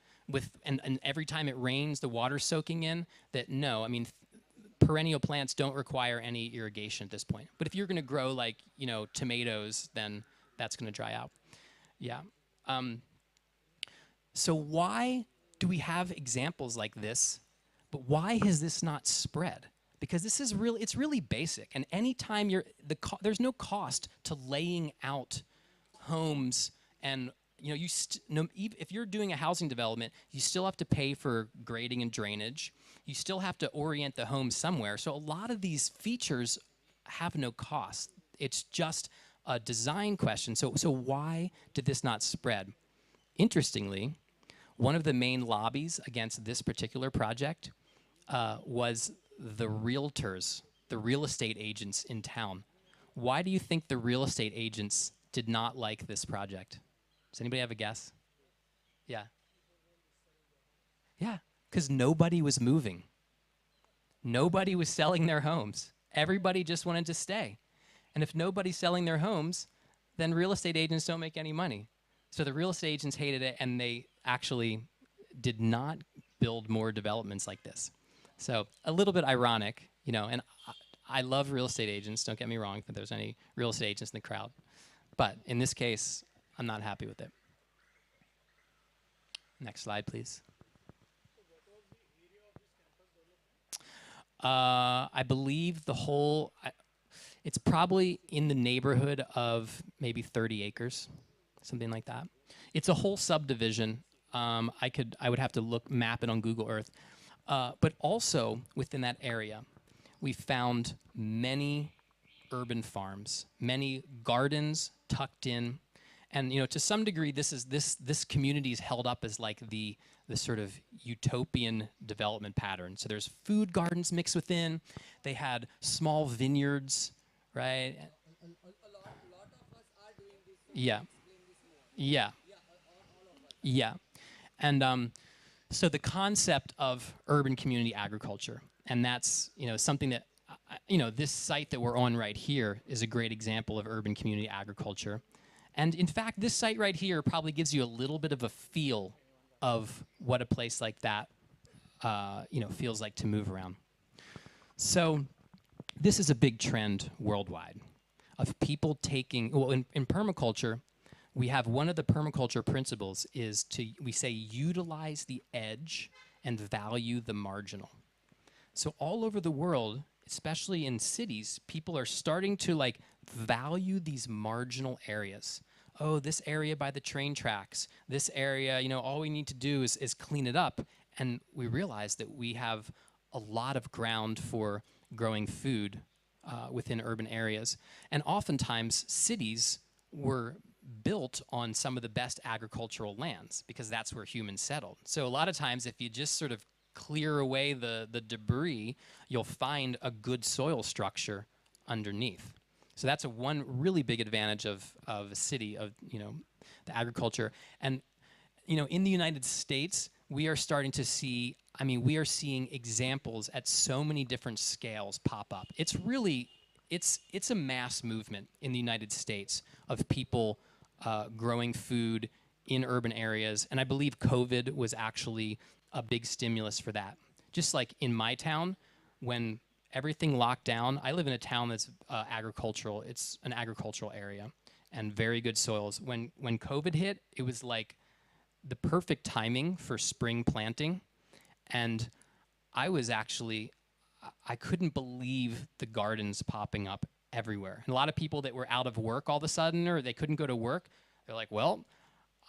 and every time it rains, the water's soaking in, that no, I mean, perennial plants don't require any irrigation at this point. But if you're going to grow like, tomatoes, then that's going to dry out. Yeah. So why do we have examples like this, but why has this not spread? Because this is it's really basic. And anytime there's no cost to laying out homes and if you're doing a housing development, you still have to pay for grading and drainage. You still have to orient the home somewhere. So a lot of these features have no cost. It's just a design question. So why did this not spread? Interestingly, one of the main lobbies against this particular project was the realtors the real estate agents in town. Why do you think the real estate agents did not like this project? Does anybody have a guess? Yeah. Yeah, because nobody was moving. Nobody was selling their homes. Everybody just wanted to stay. And if nobody's selling their homes, then real estate agents don't make any money. So the real estate agents hated it, and they actually did not build more developments like this. So a little bit ironic, you know, and I love real estate agents, don't get me wrong, if there's any real estate agents in the crowd. But in this case, I'm not happy with it. Next slide, please. I believe the whole, it's probably in the neighborhood of maybe 30 acres, something like that. It's a whole subdivision. I would have to map it on Google Earth. But also within that area, we found many urban farms, many gardens tucked in, and you know, to some degree, this community is held up as like the sort of utopian development pattern. So there's food gardens mixed within. They had small vineyards, right? Yeah, yeah, yeah, and so the concept of urban community agriculture, and that's, you know, something that you know, this site that we're on right here is a great example of urban community agriculture. And in fact, this site right here probably gives you a little bit of a feel of what a place like that, you know, feels like to move around. So this is a big trend worldwide of people taking, well, in permaculture, we have one of the permaculture principles is we say utilize the edge and value the marginal. So all over the world, especially in cities, people are starting to like value these marginal areas. Oh, this area by the train tracks, this area, you know, all we need to do is clean it up. And we realize that we have a lot of ground for growing food within urban areas. And oftentimes, cities were built on some of the best agricultural lands because that's where humans settled. So a lot of times, if you just sort of clear away the debris, you'll find a good soil structure underneath. So that's one really big advantage of a city, of, you know, the agriculture. And, you know, in the United States, we are starting to see, I mean, we are seeing examples at so many different scales pop up. It's really, it's a mass movement in the United States of people growing food in urban areas. And I believe COVID was actually a big stimulus for that. Just like in my town, when everything locked down, I live in a town that's agricultural. It's an agricultural area and very good soils. When COVID hit, it was like the perfect timing for spring planting. And I was actually, I couldn't believe the gardens popping up everywhere. And a lot of people that were out of work all of a sudden, or they couldn't go to work, they're like, well,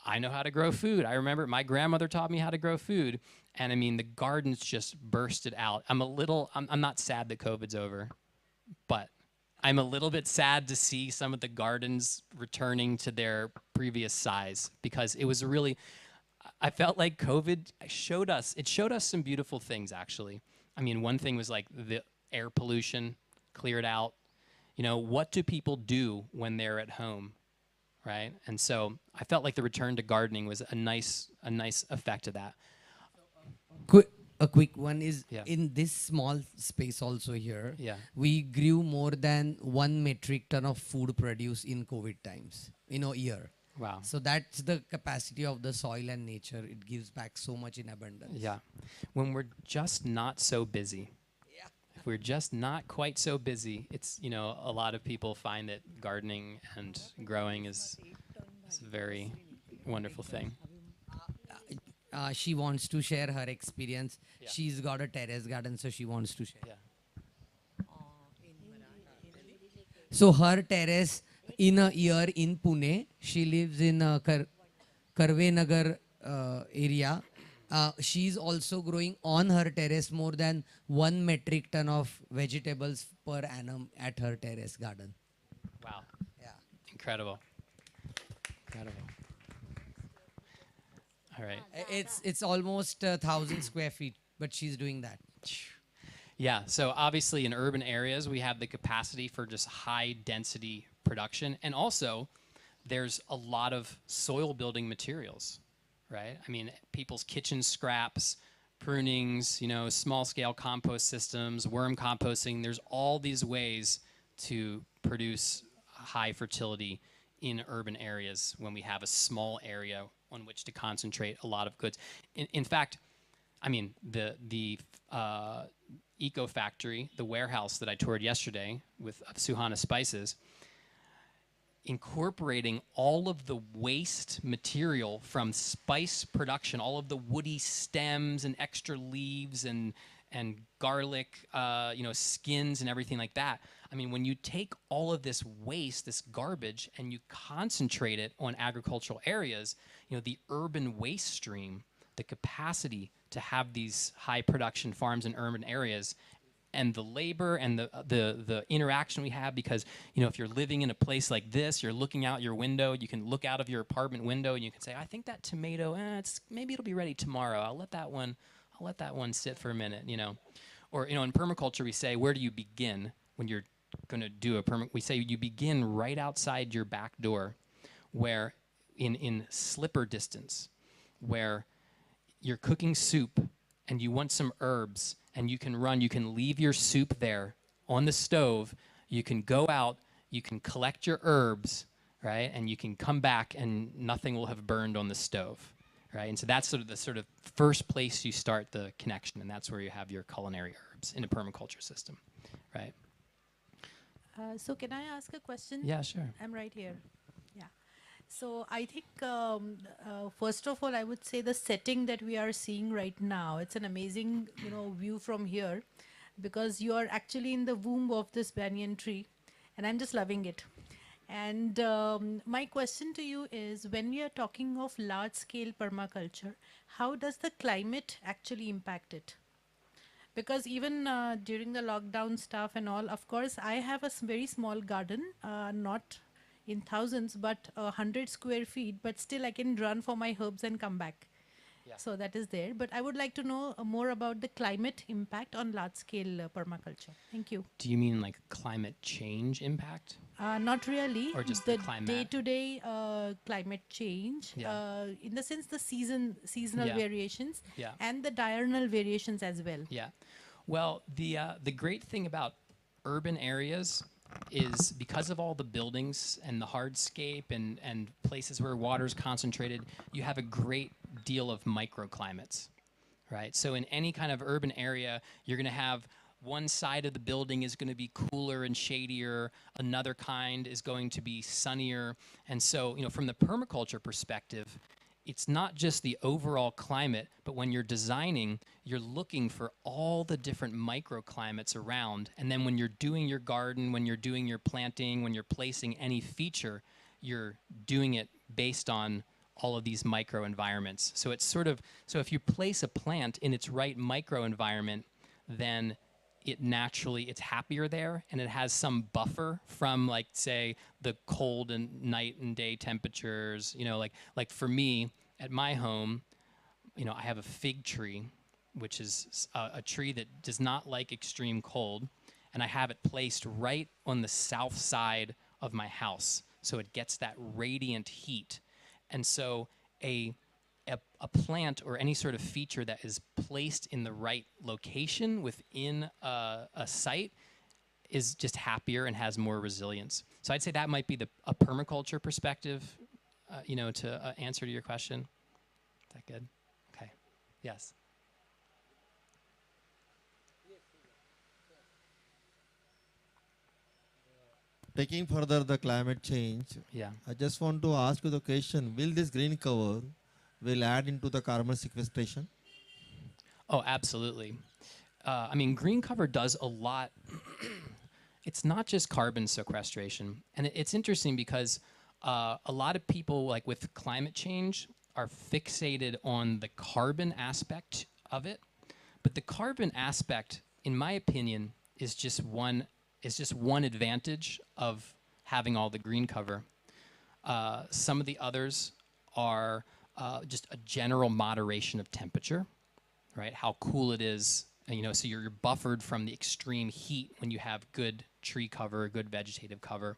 I know how to grow food. I remember my grandmother taught me how to grow food. And I mean, the gardens just bursted out. I'm not sad that COVID's over, but I'm a little bit sad to see some of the gardens returning to their previous size, because it was really, I felt like COVID showed us some beautiful things, actually. I mean, one thing was like the air pollution cleared out. You know, what do people do when they're at home? Right? And so I felt like the return to gardening was a nice effect of that. A quick one is, Yeah. in this small space also here, Yeah. we grew more than 1 metric ton of food produce in COVID times in a year. Wow. So that's the capacity of the soil and nature. It gives back so much in abundance. Yeah. When we're just not so busy. Yeah. If we're just not quite so busy, it's, you know, a lot of people find that gardening and growing is a very wonderful thing. She wants to share her experience. Yeah. She's got a terrace garden, so she wants to share. Yeah. So her terrace in a year in Pune, she lives in Karve Nagar area. She's also growing on her terrace more than 1 metric ton of vegetables per annum at her terrace garden. Wow. Yeah. Incredible. Incredible. All right. It's almost 1,000 square feet, but she's doing that. Yeah, so obviously in urban areas, we have the capacity for just high density production. And also, there's a lot of soil building materials, right? I mean, people's kitchen scraps, prunings, small scale compost systems, worm composting. There's all these ways to produce high fertility in urban areas when we have a small area on which to concentrate a lot of goods. In fact, I mean, the eco factory, the warehouse that I toured yesterday with Suhana Spices, incorporating all of the waste material from spice production, all of the woody stems and extra leaves and garlic, skins and everything like that. I mean, when you take all of this waste, this garbage, and you concentrate it on agricultural areas, the urban waste stream, the capacity to have these high production farms in urban areas and the labor and the interaction we have, because if you're living in a place like this, you're looking out your window, you can look out of your apartment window and you can say, I think that tomato, maybe it'll be ready tomorrow. I'll let that one sit for a minute, or in permaculture we say, where do you begin when you're going to do a perma? We say you begin right outside your back door, where in slipper distance, where you're cooking soup and you want some herbs, and you can leave your soup there on the stove, you can go out, you can collect your herbs, right? And you can come back and nothing will have burned on the stove, right? And so that's the first place you start the connection, and that's where you have your culinary herbs in a permaculture system, right? So can I ask a question? Yeah, sure. I'm right here. Yeah. So I think first of all, I would say the setting that we are seeing right now, it's an amazing, view from here, because you are actually in the womb of this banyan tree, and I'm just loving it. And my question to you is, when we are talking of large scale permaculture, how does the climate actually impact it? Because even during the lockdown stuff and all, of course, I have a very small garden, not in thousands, but 100 square feet, but still I can run for my herbs and come back. Yeah. So that is there. But I would like to know more about the climate impact on large scale permaculture. Thank you. Do you mean like climate change impact, Not really. or just the The climate? day-to-day climate change, Yeah. in the sense the seasonal Yeah. variations, Yeah. and the diurnal variations as well. Yeah. Well, the great thing about urban areas is, because of all the buildings and the hardscape and places where water is concentrated, you have a great deal of microclimates, right? So in any kind of urban area, you're going to have one side of the building is going to be cooler and shadier, another kind is going to be sunnier. And so, from the permaculture perspective, it's not just the overall climate, but when you're designing, you're looking for all the different microclimates around. And then when you're doing your garden, when you're doing your planting, when you're placing any feature, you're doing it based on all of these microenvironments. So it's so if you place a plant in its right microenvironment, then it's happier there, and it has some buffer from, like, say, the cold and night and day temperatures. Like for me at my home, I have a fig tree, which is a tree that does not like extreme cold, and I have it placed right on the south side of my house, so it gets that radiant heat. And so a plant or any sort of feature that is placed in the right location within a site is just happier and has more resilience. So I'd say that might be a permaculture perspective, to answer to your question. Is that good? Okay. Yes. Taking further the climate change, Yeah. I just want to ask you the question, will this green cover will add into the carbon sequestration? Oh, absolutely. I mean, green cover does a lot. It's not just carbon sequestration. And it's interesting because a lot of people, like with climate change, are fixated on the carbon aspect of it. But the carbon aspect, in my opinion, is just one advantage of having all the green cover. Some of the others are just a general moderation of temperature, right? How cool it is so you're buffered from the extreme heat when you have good tree cover, good vegetative cover.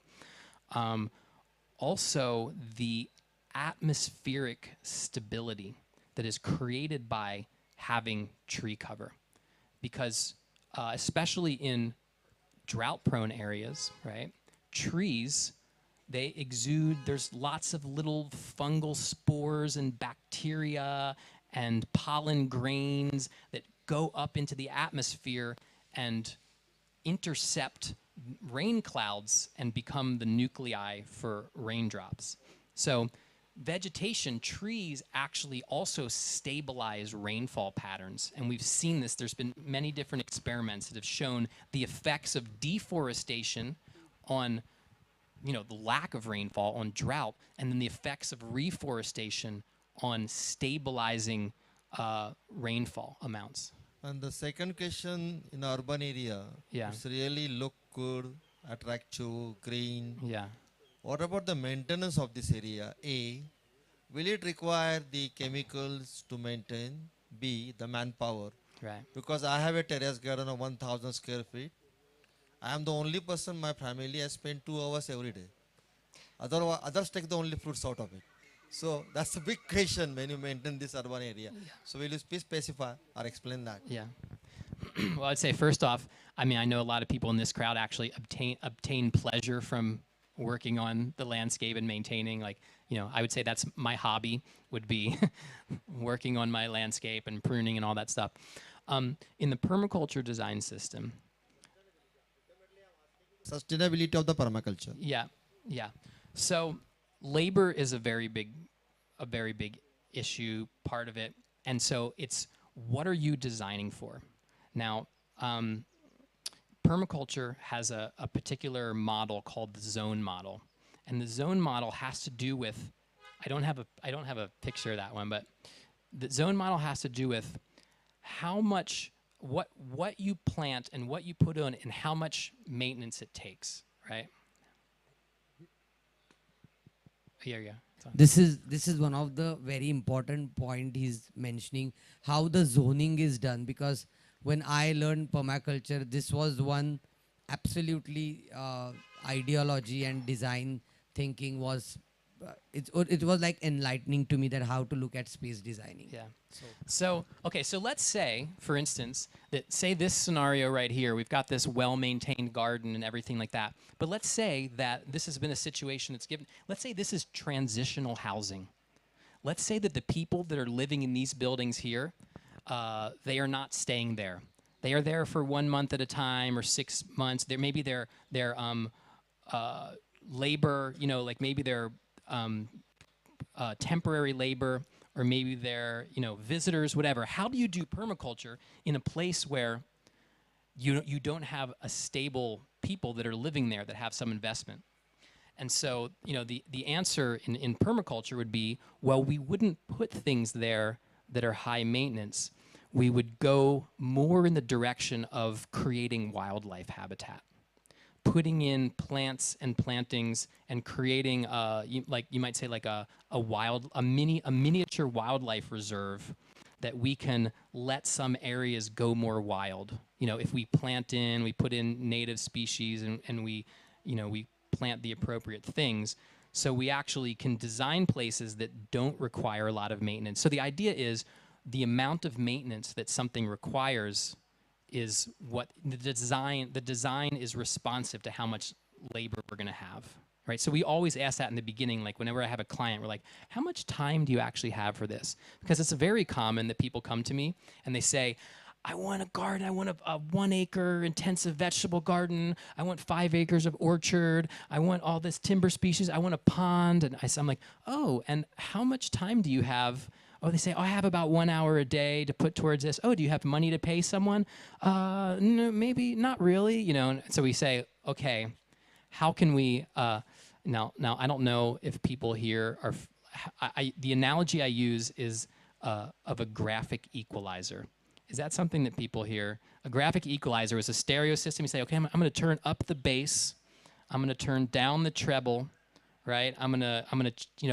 Also, the atmospheric stability that is created by having tree cover, because especially in drought-prone areas, right? Trees, they exude, there's lots of little fungal spores and bacteria and pollen grains that go up into the atmosphere and intercept rain clouds and become the nuclei for raindrops. So vegetation, trees actually also stabilize rainfall patterns. And we've seen this. There's been many different experiments that have shown the effects of deforestation on the lack of rainfall, on drought, and then the effects of reforestation on stabilizing rainfall amounts. And the second question, in urban area, Yeah. it's really look good, attractive, green. Yeah. What about the maintenance of this area? A, will it require the chemicals to maintain? B, the manpower. Right. Because I have a terrace garden of 1,000 square feet. I am the only person in my family. I spend 2 hours every day. Others take the only fruits out of it. So that's a big question when you maintain this urban area. So will you please specify or explain that? Yeah. Well, I'd say first off, I mean, I know a lot of people in this crowd actually obtain pleasure from working on the landscape and maintaining. Like, I would say that's my hobby, would be working on my landscape and pruning and all that stuff. In the permaculture design system, Sustainability of the permaculture. yeah, yeah. So labor is a very big issue, part of it. And so it's, what are you designing for? Now, permaculture has a particular model called the zone model. And the zone model has to do with, I don't have a picture of that one, but the zone model has to do with how much, what you plant and what you put on and how much maintenance it takes, right? Here you go. This is one of the very important point he's mentioning, how the zoning is done. Because when I learned permaculture, this was one absolutely ideology and design thinking was it was like enlightening to me, that how to look at space designing. Yeah. So let's say, for instance, that say this scenario right here, we've got this well-maintained garden and everything like that. But let's say that this has been a situation that's given, let's say this is transitional housing. Let's say that the people that are living in these buildings here, they are not staying there. They are there for 1 month at a time or 6 months. Maybe they're labor, like maybe they're temporary labor, or maybe they're visitors, whatever. How do you do permaculture in a place where you don't have a stable people that are living there that have some investment? And so the answer in permaculture would be, well, we wouldn't put things there that are high maintenance. We would go more in the direction of creating wildlife habitat, putting in plants and plantings and creating you might say like a miniature wildlife reserve that we can let some areas go more wild. If we we put in native species and we plant the appropriate things, so we actually can design places that don't require a lot of maintenance. So the idea is the amount of maintenance that something requires is what the design is responsive to how much labor we're going to have, right? So we always ask that in the beginning, like whenever I have a client, we're like, how much time do you actually have for this? Because it's very common that people come to me and they say, I want a garden, I want a 1 acre intensive vegetable garden, I want 5 acres of orchard, I want all this timber species, I want a pond. And I'm like, oh, and how much time do you have? Oh, they say, oh, I have about 1 hour a day to put towards this. Oh, do you have money to pay someone? No, maybe not really. And so we say, okay, how can we? Now, I don't know if people here are. The analogy I use is of a graphic equalizer. Is that something that people hear? A graphic equalizer is a stereo system. You say, okay, I'm going to turn up the bass. I'm going to turn down the treble. Right? I'm gonna,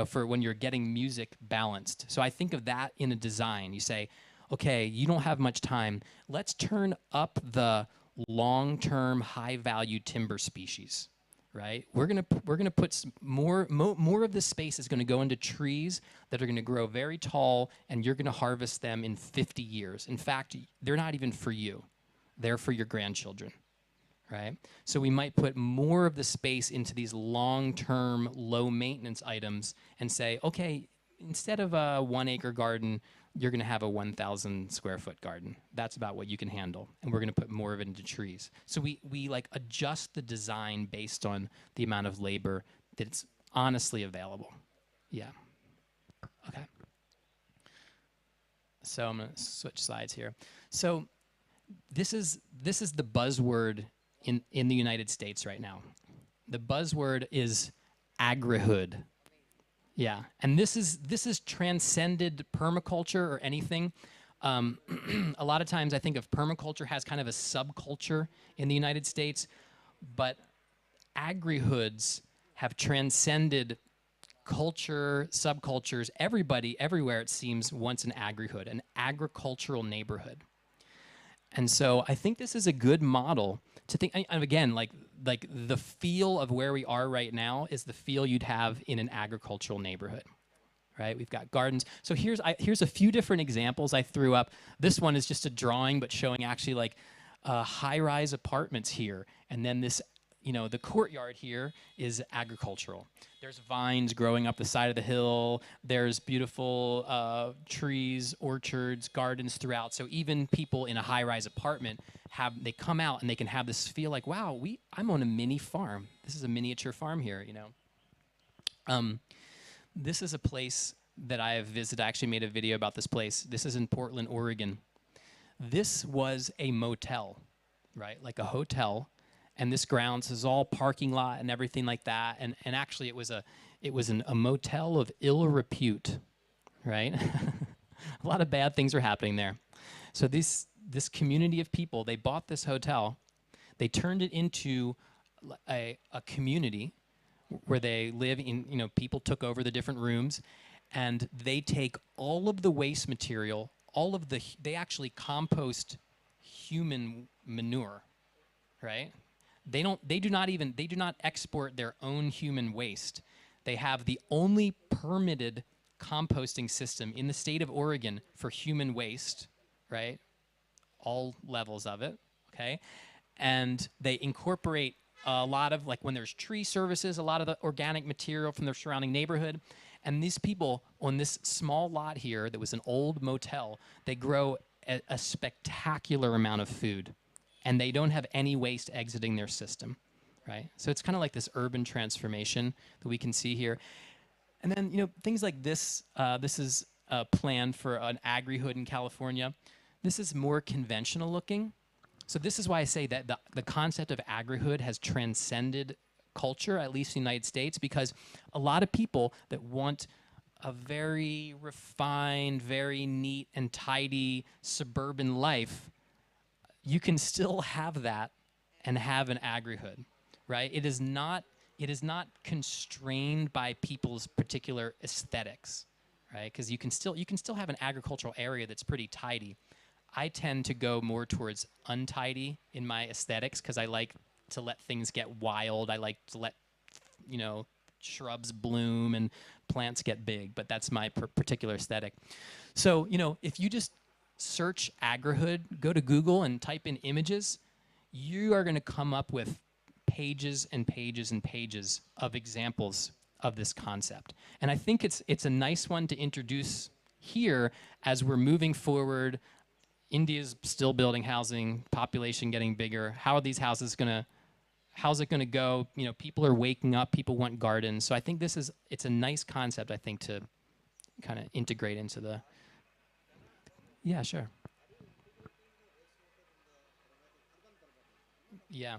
for when you're getting music balanced. So I think of that in a design. You say, okay, you don't have much time. Let's turn up the long-term high-value timber species, right? We're gonna put more of this space is gonna go into trees that are gonna grow very tall, and you're gonna harvest them in 50 years. In fact, they're not even for you; they're for your grandchildren, right? So we might put more of the space into these long-term, low-maintenance items, and say, okay, instead of a 1 acre garden, you're going to have a 1,000 square foot garden. That's about what you can handle, and we're going to put more of it into trees. So we like adjust the design based on the amount of labor that's honestly available. Yeah. Okay. So I'm going to switch slides here. So this is the buzzword in the United States right now. The buzzword is agrihood. Yeah, and this is transcended permaculture or anything. A lot of times I think of permaculture has kind of a subculture in the United States, but agrihoods have transcended culture, subcultures. Everybody, everywhere it seems, wants an agrihood, an agricultural neighborhood. And so I think this is a good model to think. And again, like the feel of where we are right now is the feel you'd have in an agricultural neighborhood, right? We've got gardens. So here's a few different examples I threw up. This one is just a drawing, but showing actually like high-rise apartments here, and then this. The courtyard here is agricultural. There's vines growing up the side of the hill. There's beautiful trees, orchards, gardens throughout. So even people in a high-rise apartment they come out and they can have this feel like, wow, I'm on a mini farm. This is a miniature farm here, This is a place that I have visited. I actually made a video about this place. This is in Portland, Oregon. This was a motel, right? Like a hotel. And this grounds is all parking lot and everything like that. And actually, it was a motel of ill repute, right? A lot of bad things are happening there. So this community of people, they bought this hotel, they turned it into a community where they live in. People took over the different rooms, and they take all of the waste material, they actually compost human manure, right? They do not export their own human waste. They have the only permitted composting system in the state of Oregon for human waste, right? All levels of it, okay? And they incorporate a lot of, like when there's tree services, a lot of the organic material from their surrounding neighborhood. And these people on this small lot here that was an old motel, they grow a spectacular amount of food. And they don't have any waste exiting their system, right? So it's kind of like this urban transformation that we can see here. And then, things like this. This is a plan for an agri-hood in California. This is more conventional looking. So this is why I say that the concept of agri-hood has transcended culture, at least in the United States, because a lot of people that want a very refined, very neat and tidy suburban life, you can still have that and have an agri-hood, right? It is not constrained by people's particular aesthetics, right? Because you can still have an agricultural area that's pretty tidy. I tend to go more towards untidy in my aesthetics because I like to let things get wild. I like to let shrubs bloom and plants get big, but that's my particular aesthetic. So if you just search agri-hood, go to Google and type in images, you are going to come up with pages and pages and pages of examples of this concept. And I think it's a nice one to introduce here as we're moving forward. India's still building housing, population getting bigger. How's it going to go? People are waking up, people want gardens. So I think it's a nice concept, I think, to kind of integrate into the. Yeah, sure. Yeah.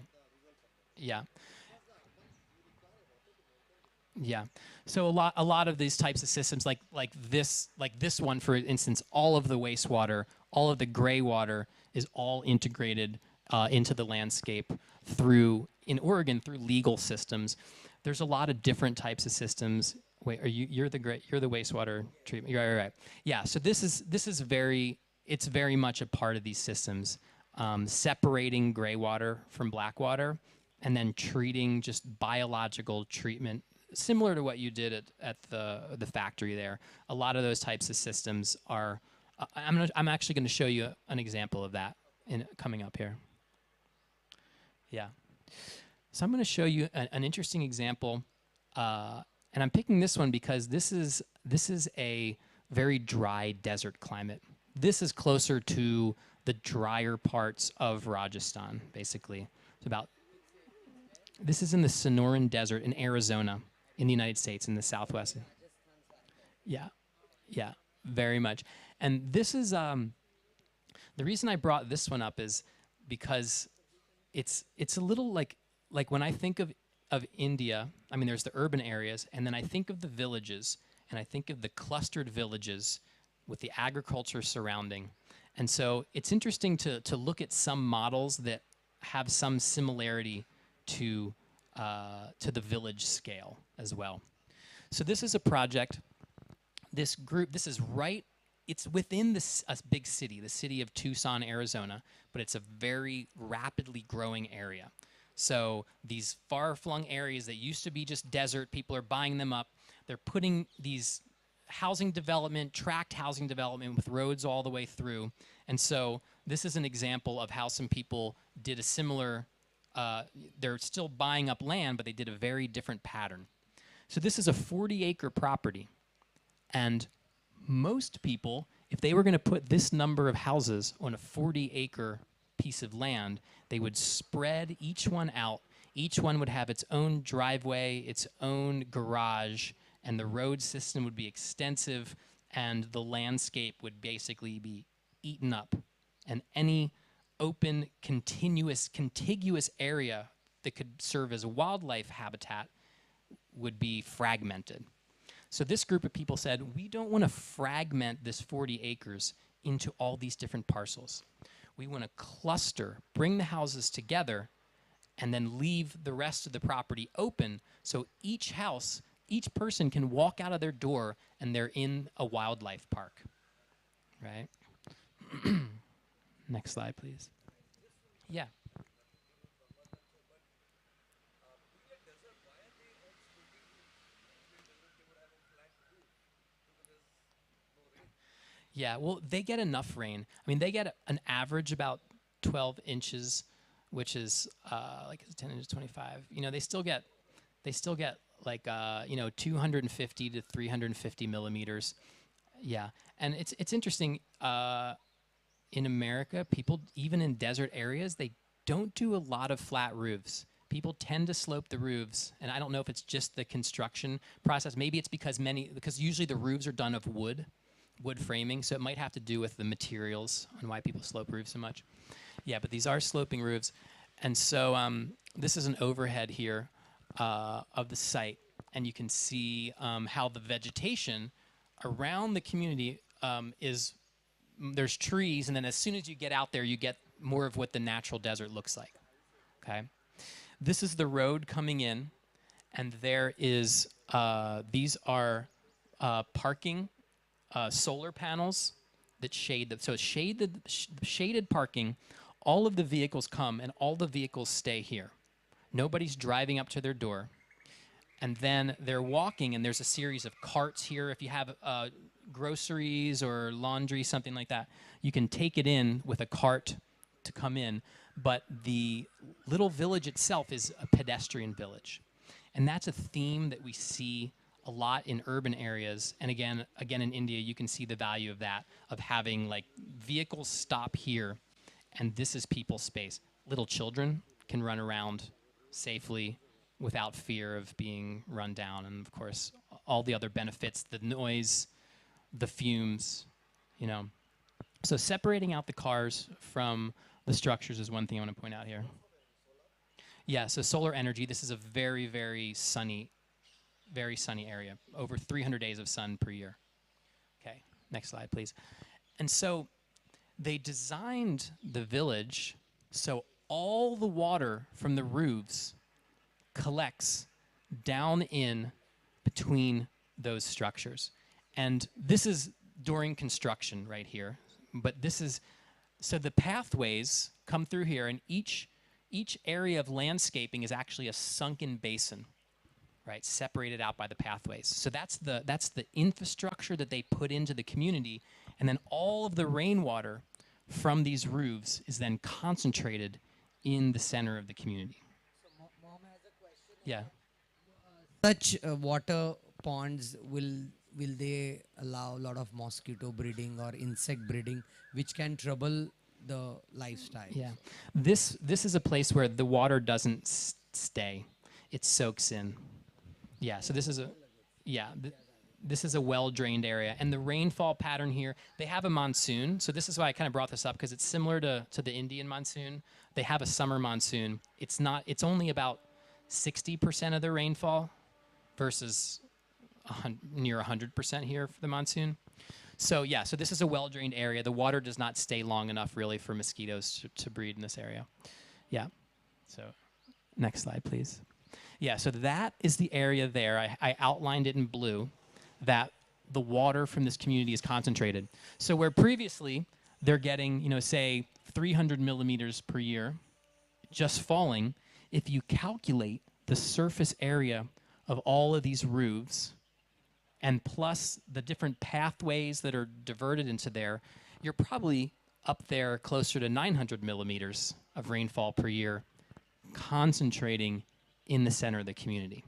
Yeah. Yeah. So a lot of these types of systems like this one, for instance, all of the wastewater, all of the gray water is all integrated into the landscape in Oregon through legal systems. There's a lot of different types of systems. Wait, you're the wastewater treatment. You're right. Yeah. So this is very it's very much a part of these systems, separating gray water from black water, and then treating just biological treatment, similar to what you did at the factory there. A lot of those types of systems are. I'm actually going to show you an example of that coming up here. Yeah. So I'm going to show you an interesting example, and I'm picking this one because this is a very dry desert climate. This is closer to the drier parts of Rajasthan, basically. It's about. This is in the Sonoran Desert in Arizona, in the United States, in the Southwest. Yeah, yeah, very much. And this is the reason I brought this one up is because it's a little like when I think of India. I mean, there's the urban areas, and then I think of the villages, and I think of the clustered villages with the agriculture surrounding. And so it's interesting to look at some models that have some similarity to the village scale as well. So this is a project. This group, this is right, it's within a big city, the city of Tucson, Arizona, but it's a very rapidly growing area. So these far-flung areas that used to be just desert, people are buying them up. They're putting these housing development, tract housing development with roads all the way through. And so this is an example of how some people did a similar, they're still buying up land, but they did a very different pattern. So this is a 40-acre property. And most people, if they were going to put this number of houses on a 40-acre piece of land, they would spread each one out. Each one would have its own driveway, its own garage, and the road system would be extensive, and the landscape would basically be eaten up. And any open, contiguous area that could serve as wildlife habitat would be fragmented. So this group of people said, we don't want to fragment this 40 acres into all these different parcels. We want to cluster, bring the houses together, and then leave the rest of the property open so each house, each person can walk out of their door and they're in a wildlife park, right? Next slide, please. Yeah. Yeah, well, they get enough rain. I mean, they get an average about 12 inches, which is like 10 inches, 25. You know, they still get like 250 to 350 millimeters. Yeah, and it's interesting. In America, people even in desert areas, they don't do a lot of flat roofs. People tend to slope the roofs, and I don't know if it's just the construction process. Maybe it's because usually the roofs are done of wood framing, so it might have to do with the materials and why people slope roofs so much. Yeah, but these are sloping roofs. And so this is an overhead here of the site, and you can see how the vegetation around the community there's trees, and then as soon as you get out there, you get more of what the natural desert looks like, okay? This is the road coming in, and there is, these are parking solar panels that shade them. So it's shaded parking. All of the vehicles come, and all the vehicles stay here. Nobody's driving up to their door. And then they're walking, and there's a series of carts here. If you have groceries or laundry, something like that, you can take it in with a cart to come in. But the little village itself is a pedestrian village. And that's a theme that we see a lot in urban areas. And again in India, you can see the value of that, of having like vehicles stop here, and this is people's space. Little children can run around safely without fear of being run down. And of course, all the other benefits, the noise, the fumes, you know. So separating out the cars from the structures is one thing I want to point out here. Yeah, so solar energy, this is a very, very sunny area. Over 300 days of sun per year. Okay, next slide, please. And so they designed the village so all the water from the roofs collects down in between those structures. And this is during construction right here. But this is, so the pathways come through here, and each area of landscaping is actually a sunken basin, right, separated out by the pathways. So that's the infrastructure that they put into the community, and then all of the rainwater from these roofs is then concentrated in the center of the community. Yeah. Such water ponds will they allow a lot of mosquito breeding or insect breeding, which can trouble the lifestyle? Yeah. This is a place where the water doesn't stay. It soaks in. Yeah, so this is a yeah, this is a well-drained area, and the rainfall pattern here, they have a monsoon. So this is why I kind of brought this up, because it's similar to the Indian monsoon. They have a summer monsoon. It's only about 60% of the rainfall versus near 100% here for the monsoon. So yeah, so this is a well-drained area. The water does not stay long enough really for mosquitoes to breed in this area. Yeah. So next slide, please. Yeah, so that is the area there. I outlined it in blue, that the water from this community is concentrated. So where previously they're getting, say 300 millimeters per year, just falling, if you calculate the surface area of all of these roofs, and plus the different pathways that are diverted into there, you're probably up there closer to 900 millimeters of rainfall per year, concentrating in the center of the community,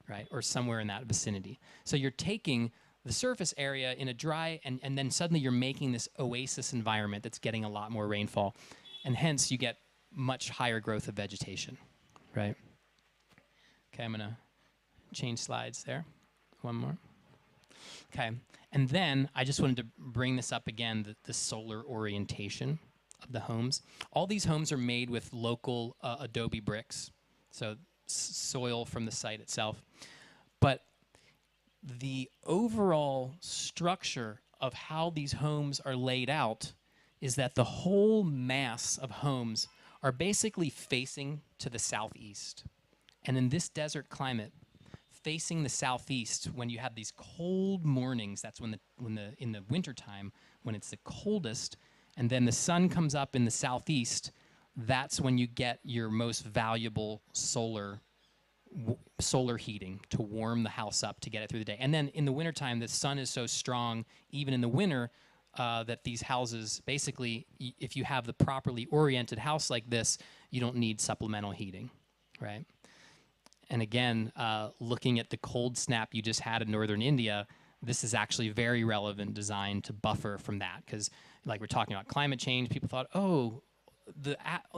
right? Or somewhere in that vicinity. So you're taking the surface area in a dry, and then suddenly you're making this oasis environment that's getting a lot more rainfall. And hence you get much higher growth of vegetation, right? Okay, I'm gonna change slides there. One more. Okay, and then I just wanted to bring this up again, the solar orientation of the homes. All these homes are made with local adobe bricks, so soil from the site itself. But the overall structure of how these homes are laid out is that the whole mass of homes are basically facing to the southeast. And in this desert climate, facing the southeast, when you have these cold mornings, that's when in the wintertime, when it's the coldest, and then the sun comes up in the southeast, that's when you get your most valuable solar heating to warm the house up to get it through the day. And then in the wintertime, the sun is so strong, even in the winter, that these houses, basically, if you have the properly oriented house like this, you don't need supplemental heating, right? And again, looking at the cold snap you just had in northern India, this is actually very relevant design to buffer from that, because like we're talking about climate change, people thought, oh,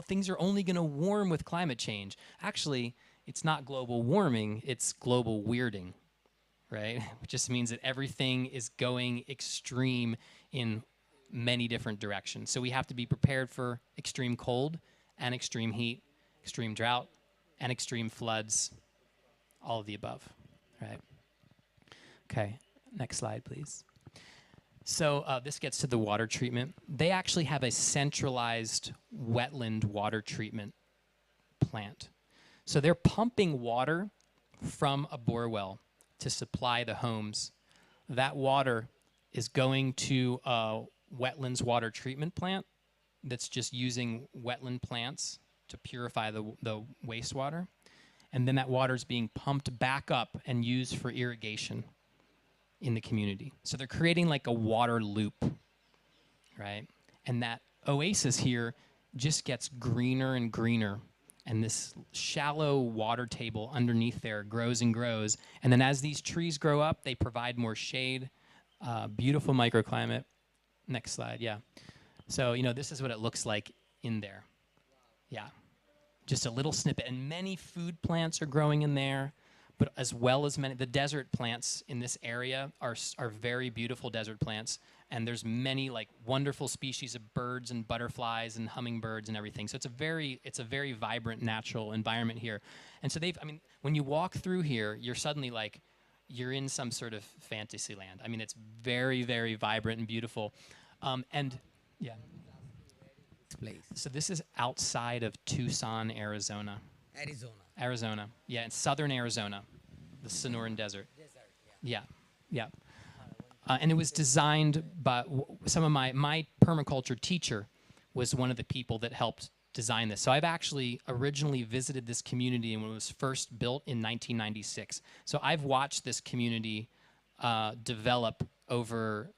things are only going to warm with climate change. Actually, it's not global warming, it's global weirding, right? Which just means that everything is going extreme in many different directions. So we have to be prepared for extreme cold and extreme heat, extreme drought, and extreme floods, all of the above, right? Okay, next slide, please. So this gets to the water treatment. They actually have a centralized wetland water treatment plant. So they're pumping water from a bore well to supply the homes. That water is going to a wetlands water treatment plant that's just using wetland plants to purify the wastewater. And then that water is being pumped back up and used for irrigation in the community. So they're creating like a water loop, right? And that oasis here just gets greener and greener. And this shallow water table underneath there grows and grows. And then as these trees grow up, they provide more shade, beautiful microclimate. Next slide, yeah. So, this is what it looks like in there. Yeah, just a little snippet. And many food plants are growing in there, but as well as the desert plants in this area are very beautiful desert plants. And there's many like wonderful species of birds and butterflies and hummingbirds and everything. So it's a very vibrant natural environment here. And so when you walk through here, you're suddenly like, you're in some sort of fantasy land. I mean, it's very, very vibrant and beautiful. And yeah. Place. So this is outside of Tucson, Arizona. Arizona. Yeah, in southern Arizona, the Sonoran Desert. Yeah, yeah. And it was designed by some of my permaculture teacher was one of the people that helped design this. So I've actually originally visited this community when it was first built in 1996. So I've watched this community develop over,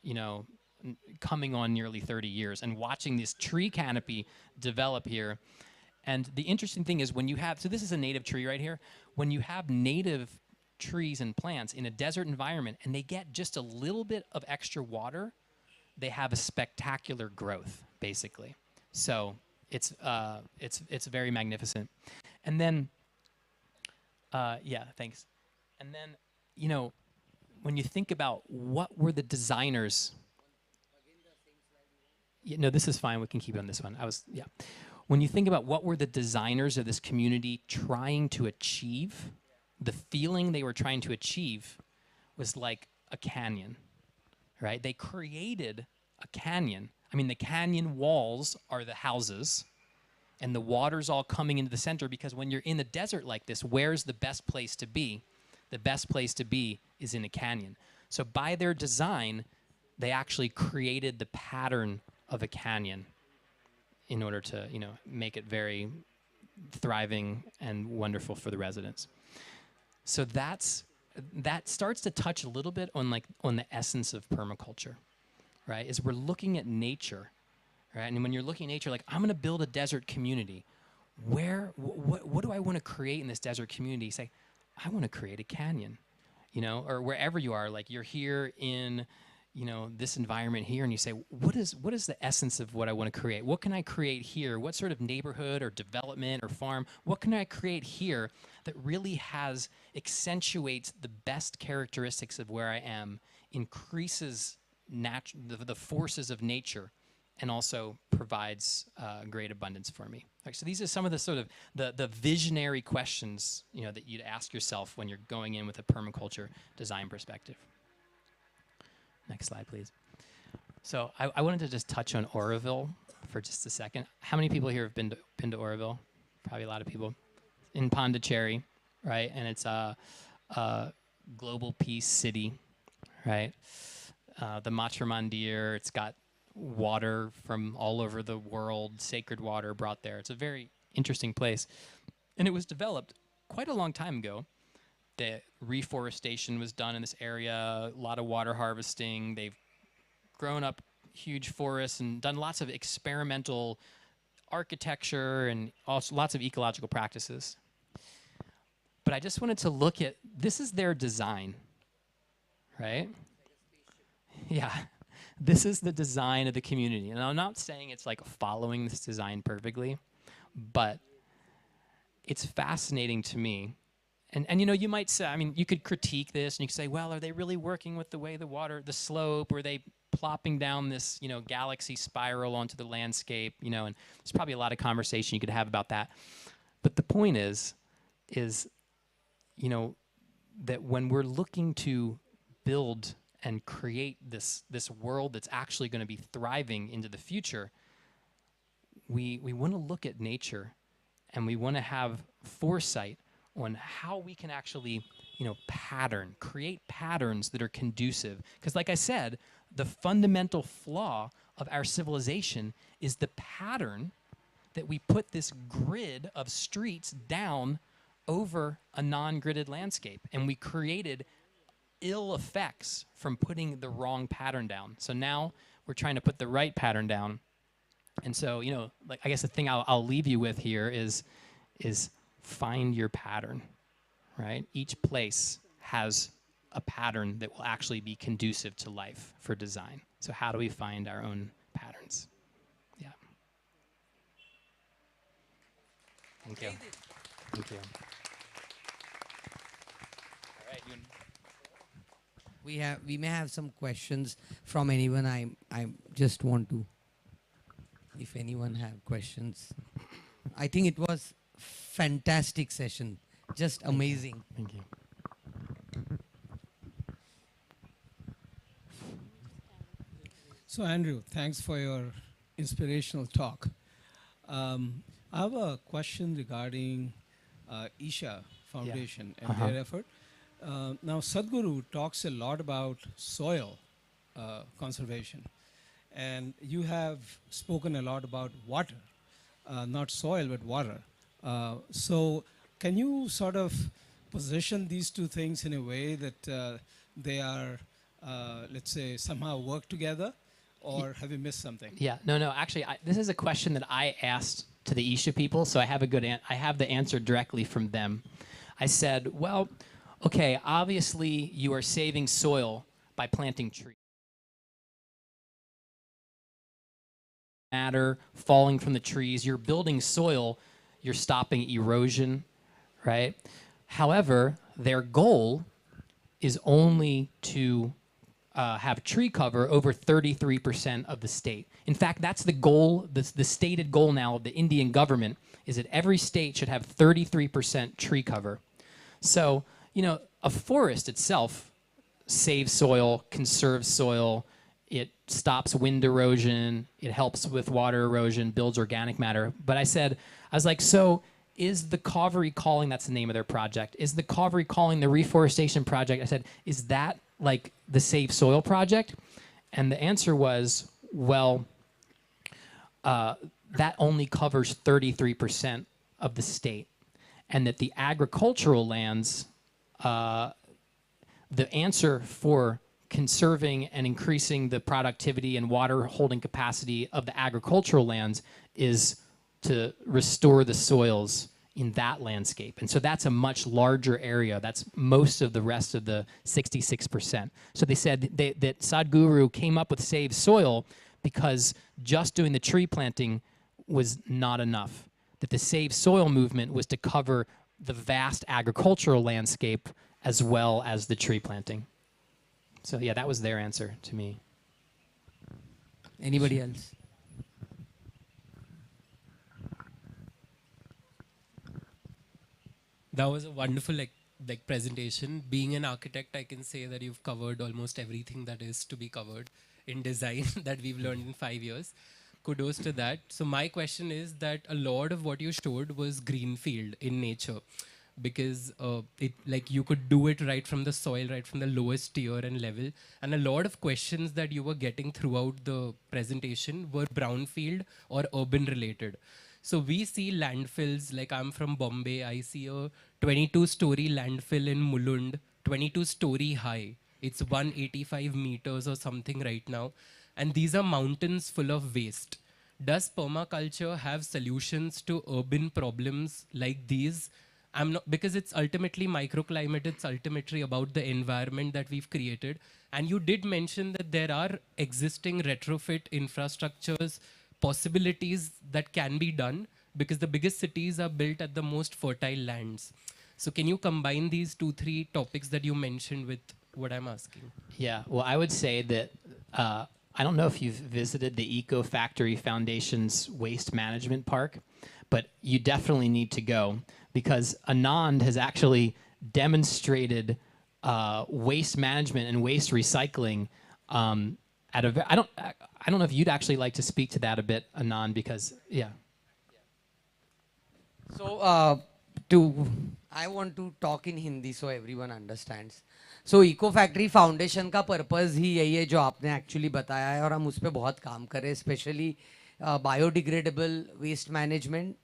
coming on nearly 30 years and watching this tree canopy develop here. And the interesting thing is when you have, so this is a native tree right here, when you have native trees and plants in a desert environment and they get just a little bit of extra water, they have a spectacular growth, basically. So it's very magnificent. And then, yeah, thanks. And then, when you think about what were the designers, no, this is fine. We can keep it on this one. Yeah. When you think about what were the designers of this community trying to achieve, the feeling they were trying to achieve was like a canyon, right? They created a canyon. I mean, the canyon walls are the houses, and the water's all coming into the center because when you're in a desert like this, where's the best place to be? The best place to be is in a canyon. So by their design, they actually created the pattern of a canyon in order to, make it very thriving and wonderful for the residents. So that starts to touch a little bit on the essence of permaculture, right? Is we're looking at nature, right? And when you're looking at nature, like I'm going to build a desert community. What do I want to create in this desert community? Say, I want to create a canyon, or wherever you are, like you're here in, this environment here, and you say, what is the essence of what I want to create? What can I create here? What sort of neighborhood or development or farm? What can I create here that really accentuates the best characteristics of where I am, increases the forces of nature, and also provides great abundance for me. Right, so these are some of the sort of the visionary questions that you'd ask yourself when you're going in with a permaculture design perspective. Next slide, please. So I wanted to just touch on Oroville for just a second. How many people here have been to Oroville? Probably a lot of people. In Pondicherry, right? And it's a global peace city, right? The Matra Mandir, it's got water from all over the world, sacred water brought there. It's a very interesting place. And it was developed quite a long time ago. The reforestation was done in this area, a lot of water harvesting. They've grown up huge forests and done lots of experimental architecture and also lots of ecological practices. But I just wanted to look at, this is their design, right? Yeah, this is the design of the community. And I'm not saying it's like following this design perfectly, but it's fascinating to me. And you might say, you could critique this and you could say, well, are they really working with the way the slope, or are they plopping down this, galaxy spiral onto the landscape, and there's probably a lot of conversation you could have about that. But the point is, that when we're looking to build and create this world that's actually going to be thriving into the future, we want to look at nature and we want to have foresight on how we can actually, create patterns that are conducive. Because like I said, the fundamental flaw of our civilization is the pattern that we put this grid of streets down over a non-gridded landscape. And we created ill effects from putting the wrong pattern down. So now we're trying to put the right pattern down. And so, I guess the thing I'll leave you with here is find your pattern, right? Each place has a pattern that will actually be conducive to life for design. So how do we find our own patterns? Yeah. Thank you. Thank you. All right. We may have some questions from anyone. I just want to, if anyone have questions. I think it was fantastic session, just amazing. Thank you. So Andrew, thanks for your inspirational talk. I have a question regarding Isha Foundation and their effort. Now Sadhguru talks a lot about soil conservation. And you have spoken a lot about water, not soil, but water. So can you sort of position these two things in a way that they are, let's say, somehow work together? Or have you missed something? Yeah, no. Actually, this is a question that I asked to the Isha people, so I have I have the answer directly from them. I said, well, okay, obviously you are saving soil by planting trees. Matter falling from the trees, you're building soil, you're stopping erosion, right? However, their goal is only to have tree cover over 33% of the state. In fact, that's the goal, the stated goal now of the Indian government is that every state should have 33% tree cover. So, you know, a forest itself saves soil, conserves soil, it stops wind erosion, it helps with water erosion, builds organic matter. But I was like, so is the Kaveri Calling, that's the name of their project, is the Kaveri Calling the reforestation project? I said, is that like the Save Soil project? And the answer was, well, that only covers 33% of the state. And that the agricultural lands, the answer for conserving and increasing the productivity and water holding capacity of the agricultural lands is to restore the soils in that landscape. And so that's a much larger area. That's most of the rest of the 66%. So they said that Sadhguru came up with Save Soil because just doing the tree planting was not enough. That the Save Soil movement was to cover the vast agricultural landscape as well as the tree planting. So yeah, that was their answer to me. Anybody else? That was a wonderful like presentation. Being an architect, I can say that you've covered almost everything that is to be covered in design that we've learned in 5 years. Kudos to that. So my question is that a lot of what you showed was greenfield in nature, because it like you could do it right from the soil, right from the lowest tier and level. And a lot of questions that you were getting throughout the presentation were brownfield or urban related. So we see landfills, like I'm from Bombay, I see a 22-story landfill in Mulund, 22-story high. It's 185 meters or something right now. And these are mountains full of waste. Does permaculture have solutions to urban problems like these? I'm not, because it's ultimately microclimate, it's ultimately about the environment that we've created. And you did mention that there are existing retrofit infrastructures, possibilities that can be done, because the biggest cities are built at the most fertile lands. So can you combine these 2-3 topics that you mentioned with what I'm asking? Yeah, well, I would say that I don't know if you've visited the Eco Factory Foundation's waste management park, but you definitely need to go, because Anand has actually demonstrated waste management and waste recycling at a. I don't know if you'd actually like to speak to that a bit, Anand, because yeah. So I want to talk in Hindi so everyone understands. So eco factory foundation का purpose ही यही है जो आपने actually बताया है, और हम उस पर बहुत काम कर रहे हैं, specially biodegradable waste management.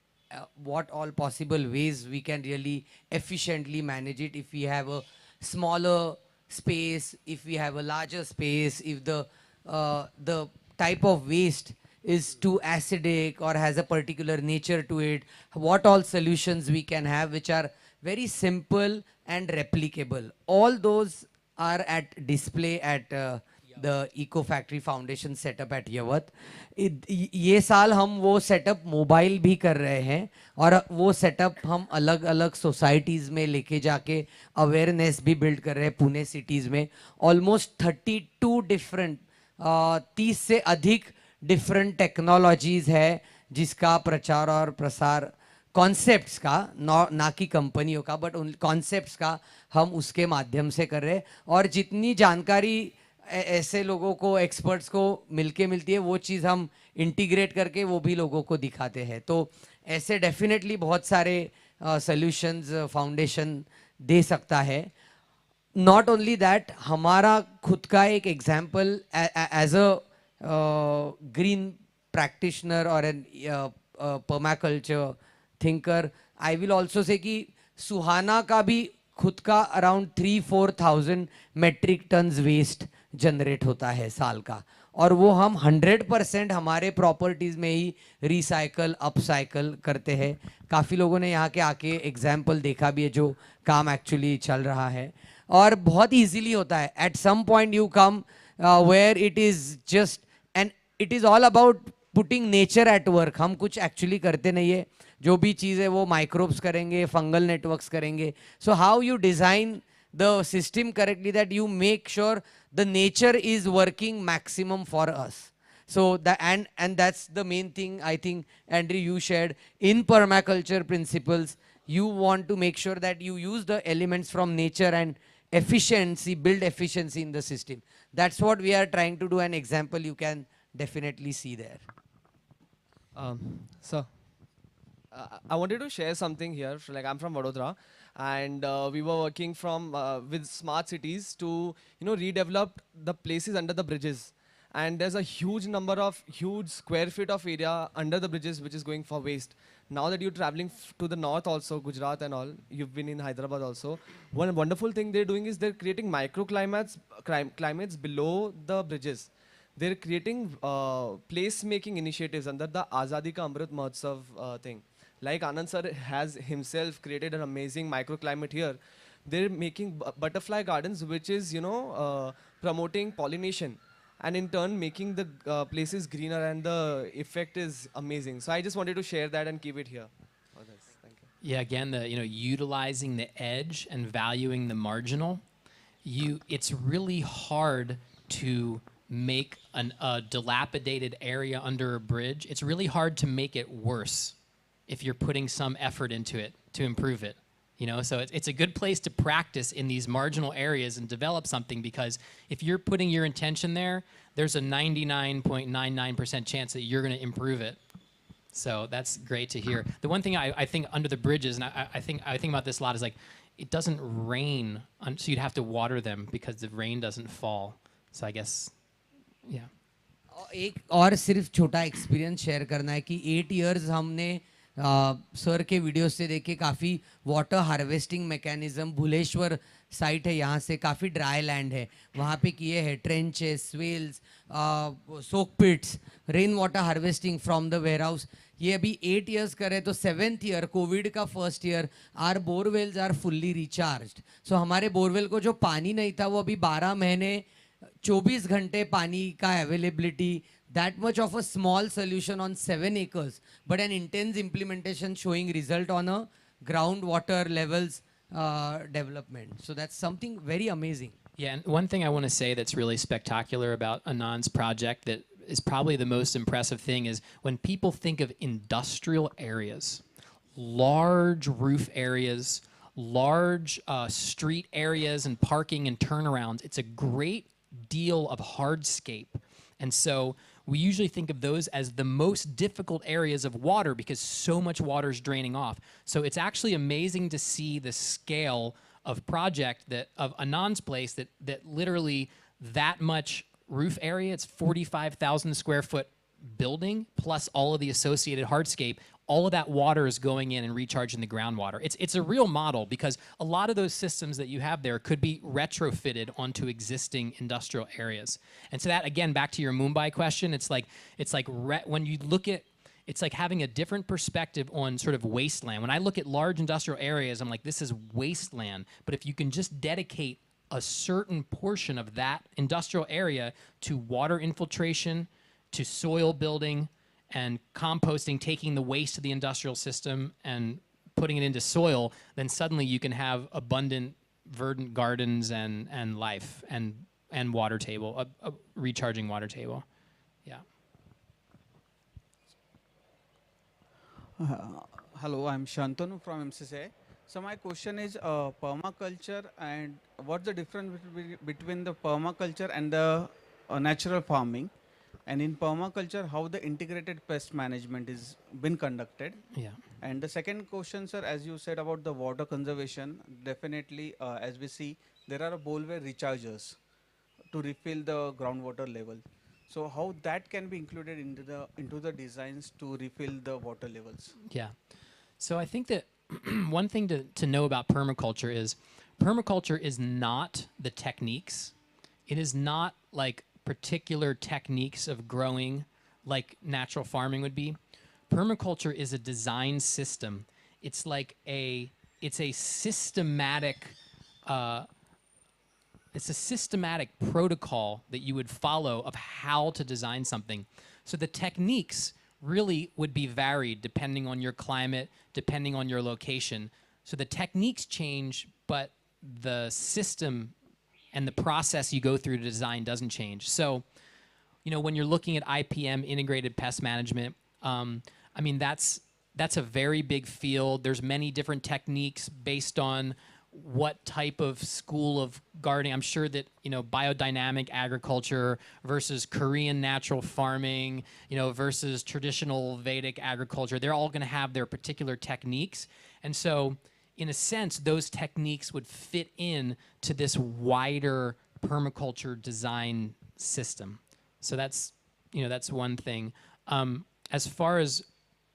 What all possible ways we can really efficiently manage it if we have a smaller space, if we have a larger space, if the type of waste is too acidic or has a particular nature to it, what all solutions we can have which are very simple and replicable. All those are at display at the Eco Factory Foundation setup at Yavat. ये साल हम वो setup mobile भी कर रहे हैं, और वो सेटअप हम अलग अलग सोसाइटीज़ में लेके जाके अवेयरनेस भी बिल्ड कर रहे हैं पुणे सिटीज़ में. ऑलमोस्ट 32 डिफरेंट 30 से अधिक डिफरेंट टेक्नोलॉजीज़ है जिसका प्रचार और प्रसार कॉन्सेप्ट्स का, ना कि कंपनियों का, बट उन कॉन्सेप्ट्स का हम उसके माध्यम से कर रहे हैं. और जितनी जानकारी ऐसे लोगों को, एक्सपर्ट्स को मिलके मिलती है, वो चीज़ हम इंटीग्रेट करके वो भी लोगों को दिखाते हैं. तो ऐसे डेफिनेटली बहुत सारे सॉल्यूशंस फाउंडेशन दे सकता है. नॉट ओनली दैट, हमारा खुद का एक example as a green practitioner और an permaculture thinker, I will also say कि सुहाना का भी खुद का around 3-4 thousand metric tons waste generate होता है साल का, और वो हम 100% हमारे प्रॉपर्टीज़ में ही रिसाइकल अपसाइकल करते हैं. काफ़ी लोगों ने यहाँ के आके एग्जाम्पल देखा भी है जो काम एक्चुअली चल रहा है, और बहुत इजीली होता है. At some point you come where it is just, and it is all about putting nature at work. हम कुछ एक्चुअली करते नहीं है, जो भी चीज़ है वो माइक्रोब्स करेंगे, फंगल नेटवर्क्स करेंगे. So how you design the system correctly that you make sure the nature is working maximum for us. So that, and that's the main thing I think, Andrew, you shared in permaculture principles. You want to make sure that you use the elements from nature and efficiency, build efficiency in the system. That's what we are trying to do. An example you can definitely see there. So I wanted to share something here. Like, I'm from Vadodara, and we were working from with smart cities to redevelop the places under the bridges. And there's a huge number of huge square feet of area under the bridges which is going for waste. Now that you're traveling to the north also, Gujarat and all, you've been in Hyderabad also. One wonderful thing they're doing is they're creating microclimates, climates below the bridges. They're creating place-making initiatives under the Azadi Ka Amrit Mahotsav thing. Like Anand sir has himself created an amazing microclimate here. They're making butterfly gardens, which is promoting pollination, and in turn making the places greener, and the effect is amazing. So I just wanted to share that and keep it here. Oh, thank you. Yeah, again, the utilizing the edge and valuing the marginal. It's really hard to make a dilapidated area under a bridge. It's really hard to make it worse if you're putting some effort into it to improve it. So it's a good place to practice in these marginal areas and develop something, because if you're putting your intention there, there's a 99.99% chance that you're going to improve it. So that's great to hear. The one thing I think under the bridges, and I think about this a lot, is like, it doesn't rain, so you'd have to water them because the rain doesn't fall. So I guess, yeah. एक और सिर्फ छोटा experience share करना है कि 8 years हमने sir के video से देखे काफ़ी water harvesting mechanism. Bhuleshwar site है, यहाँ से काफ़ी ड्राई लैंड है, वहाँ पे किए हैं trenches, swales, soak pits, rain water harvesting from the warehouse. ये अभी 8 इयर्स करे तो 7th ईयर, कोविड का first year, our borewells are fully recharged. So हमारे बोरवेल को जो पानी नहीं था वो अभी 12 महीने 24 घंटे पानी का availability. That much of a small solution on 7 acres, but an intense implementation showing result on a groundwater levels development. So that's something very amazing. Yeah, and one thing I want to say that's really spectacular about Anand's project that is probably the most impressive thing is when people think of industrial areas, large roof areas, large street areas and parking and turnarounds, it's a great deal of hardscape. And so we usually think of those as the most difficult areas of water because so much water is draining off. So it's actually amazing to see the scale of project of Anand's place that literally that much roof area, it's 45,000 square foot building plus all of the associated hardscape. All of that water is going in and recharging the groundwater. It's a real model because a lot of those systems that you have there could be retrofitted onto existing industrial areas. And so that, again, back to your Mumbai question, it's like when you look at, it's like having a different perspective on sort of wasteland. When I look at large industrial areas, I'm like, this is wasteland. But if you can just dedicate a certain portion of that industrial area to water infiltration, to soil building, and composting, taking the waste of the industrial system and putting it into soil, then suddenly you can have abundant, verdant gardens and life and water table, a recharging water table. Yeah. Hello, I'm Shantanu from MCCI. So my question is permaculture, and what's the difference between the permaculture and the natural farming? And in permaculture, how the integrated pest management is been conducted? Yeah. And the second question, sir, as you said about the water conservation, definitely as we see there are a bowlware rechargers to refill the groundwater level. So how that can be included into the designs to refill the water levels? Yeah. So I think that one thing to know about permaculture is not the techniques. It is not like particular techniques of growing like natural farming would be. Permaculture is a design system. It's like it's a systematic uh, it's a systematic protocol that you would follow of how to design something. So the techniques really would be varied depending on your climate, depending on your location. So the techniques change, but the system and the process you go through to design doesn't change. So, you know, when you're looking at IPM, integrated pest management, I mean, that's a very big field. There's many different techniques based on what type of school of gardening. I'm sure that, you know, biodynamic agriculture versus Korean natural farming, you know, versus traditional Vedic agriculture, they're all going to have their particular techniques. And so, in a sense, those techniques would fit in to this wider permaculture design system. So that's, you know, that's one thing. As far as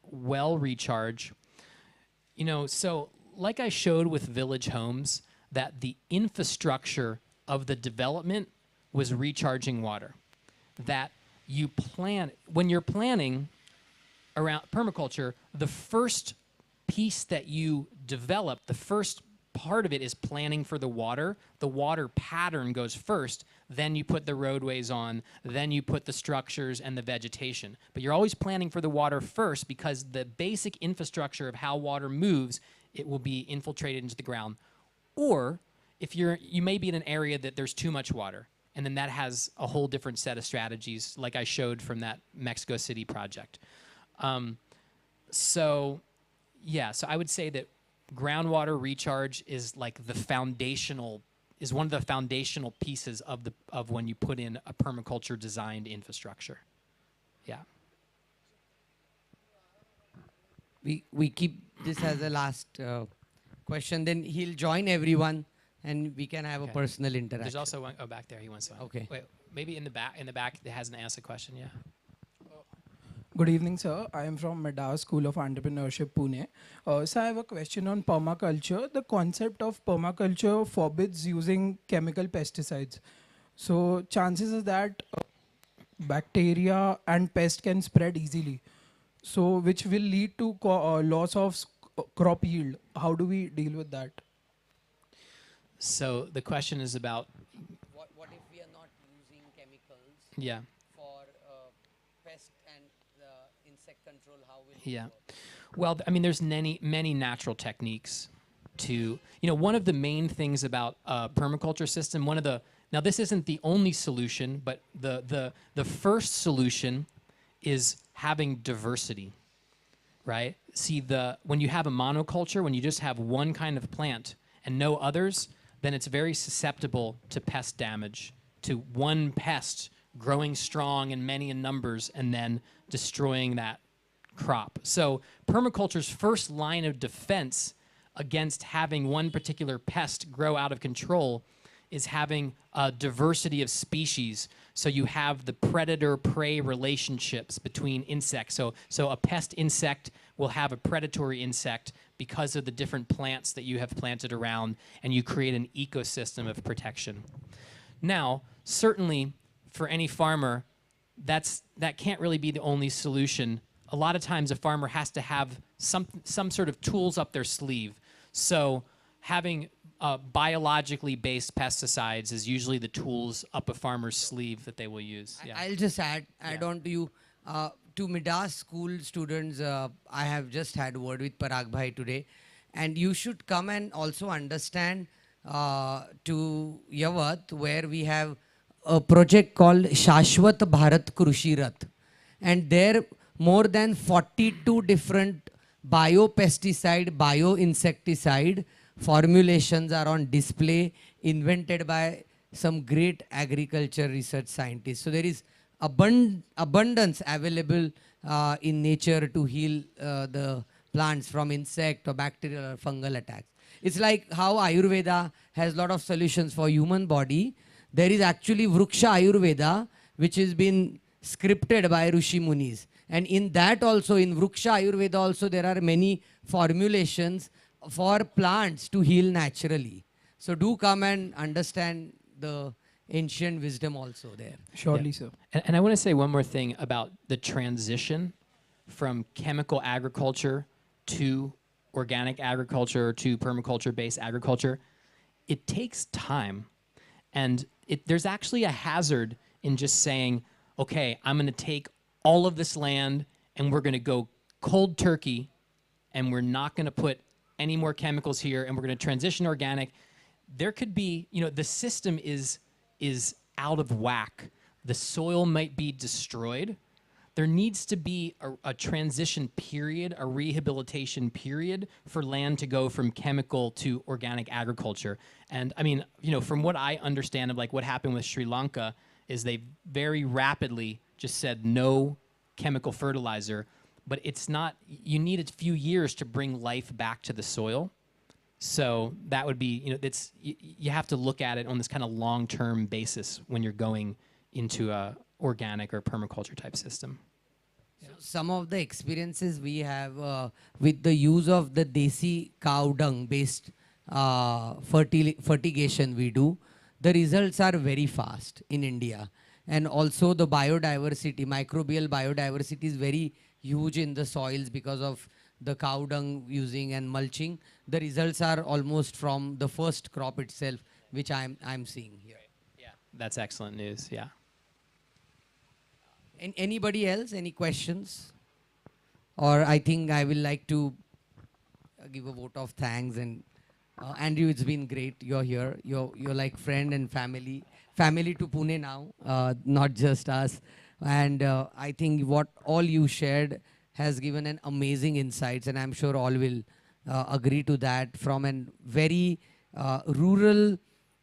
well recharge, you know, so like I showed with Village Homes, that the infrastructure of the development was recharging water. That you plan, when you're planning around permaculture, the first piece that you develop, the first part of it is planning for the water. The water pattern goes first, then you put the roadways on, then you put the structures and the vegetation. But you're always planning for the water first because the basic infrastructure of how water moves, it will be infiltrated into the ground. Or if you may be in an area that there's too much water, and then that has a whole different set of strategies like I showed from that Mexico City project. So I would say that groundwater recharge is like the foundational, is one of the foundational pieces of when you put in a permaculture designed infrastructure. Yeah. We keep this as the last question. Then he'll join everyone, and we can have a Okay. personal interaction. There's also one, oh, back there, he wants to. Okay. Wait, maybe in the back that hasn't asked a question, yeah. Good evening, sir. I am from Medas School of Entrepreneurship, Pune. So I have a question on permaculture. The concept of permaculture forbids using chemical pesticides. So chances is that bacteria and pest can spread easily. So which will lead to loss of crop yield. How do we deal with that? So the question is about, What if we are not using chemicals yeah. for pest and insect control? How will Yeah. Well, I mean, there's many natural techniques to, you know, one of the main things about permaculture system, now this isn't the only solution, but the first solution is having diversity, right? See, when you have a monoculture, when you just have one kind of plant and no others, then it's very susceptible to pest damage, to one pest growing strong and many in numbers and then destroying that crop. So permaculture's first line of defense against having one particular pest grow out of control is having a diversity of species. So you have the predator-prey relationships between insects. So a pest insect will have a predatory insect because of the different plants that you have planted around, and you create an ecosystem of protection. Now, certainly for any farmer, that can't really be the only solution. A lot of times a farmer has to have some sort of tools up their sleeve. So having biologically based pesticides is usually the tools up a farmer's sleeve that they will use. Yeah. I'll just add on to you. To Midas school students, I have just had word with Parag Bhai today, and you should come and also understand to Yavat, where we have a project called Shashwat Bharat Krushi Rath, and there more than 42 different biopesticide, bioinsecticide formulations are on display, invented by some great agriculture research scientists. So there is abundance available in nature to heal the plants from insect or bacterial or fungal attacks. It's like how Ayurveda has a lot of solutions for human body. There is actually Vriksha Ayurveda, which has been scripted by Rishi Munis. And in that also, in Vriksha Ayurveda also, there are many formulations for plants to heal naturally. So do come and understand the ancient wisdom also there. Surely, sir. And I want to say one more thing about the transition from chemical agriculture to organic agriculture to permaculture-based agriculture. It takes time. And there's actually a hazard in just saying, okay, I'm going to take all of this land and we're going to go cold turkey and we're not going to put any more chemicals here and we're going to transition organic. There could be, the system is out of whack. The soil might be destroyed. There needs to be a transition period, a rehabilitation period for land to go from chemical to organic agriculture. And I mean, from what I understand of like what happened with Sri Lanka is they very rapidly just said no chemical fertilizer, but it's not, you need a few years to bring life back to the soil. So that would be, you have to look at it on this kind of long-term basis when you're going into a organic or permaculture type system. So some of the experiences we have with the use of the desi cow dung based fertigation we do, the results are very fast in India. And also the biodiversity, microbial biodiversity is very huge in the soils because of the cow dung using and mulching. The results are almost from the first crop itself, which I'm seeing here. Yeah, that's excellent news. Yeah. Anybody else? Any questions? Or I think I will like to give a vote of thanks. And Andrew, it's been great. You're here. You're like friend and family. Family to Pune now, not just us. And I think what all you shared has given an amazing insights. And I'm sure all will agree to that from a very rural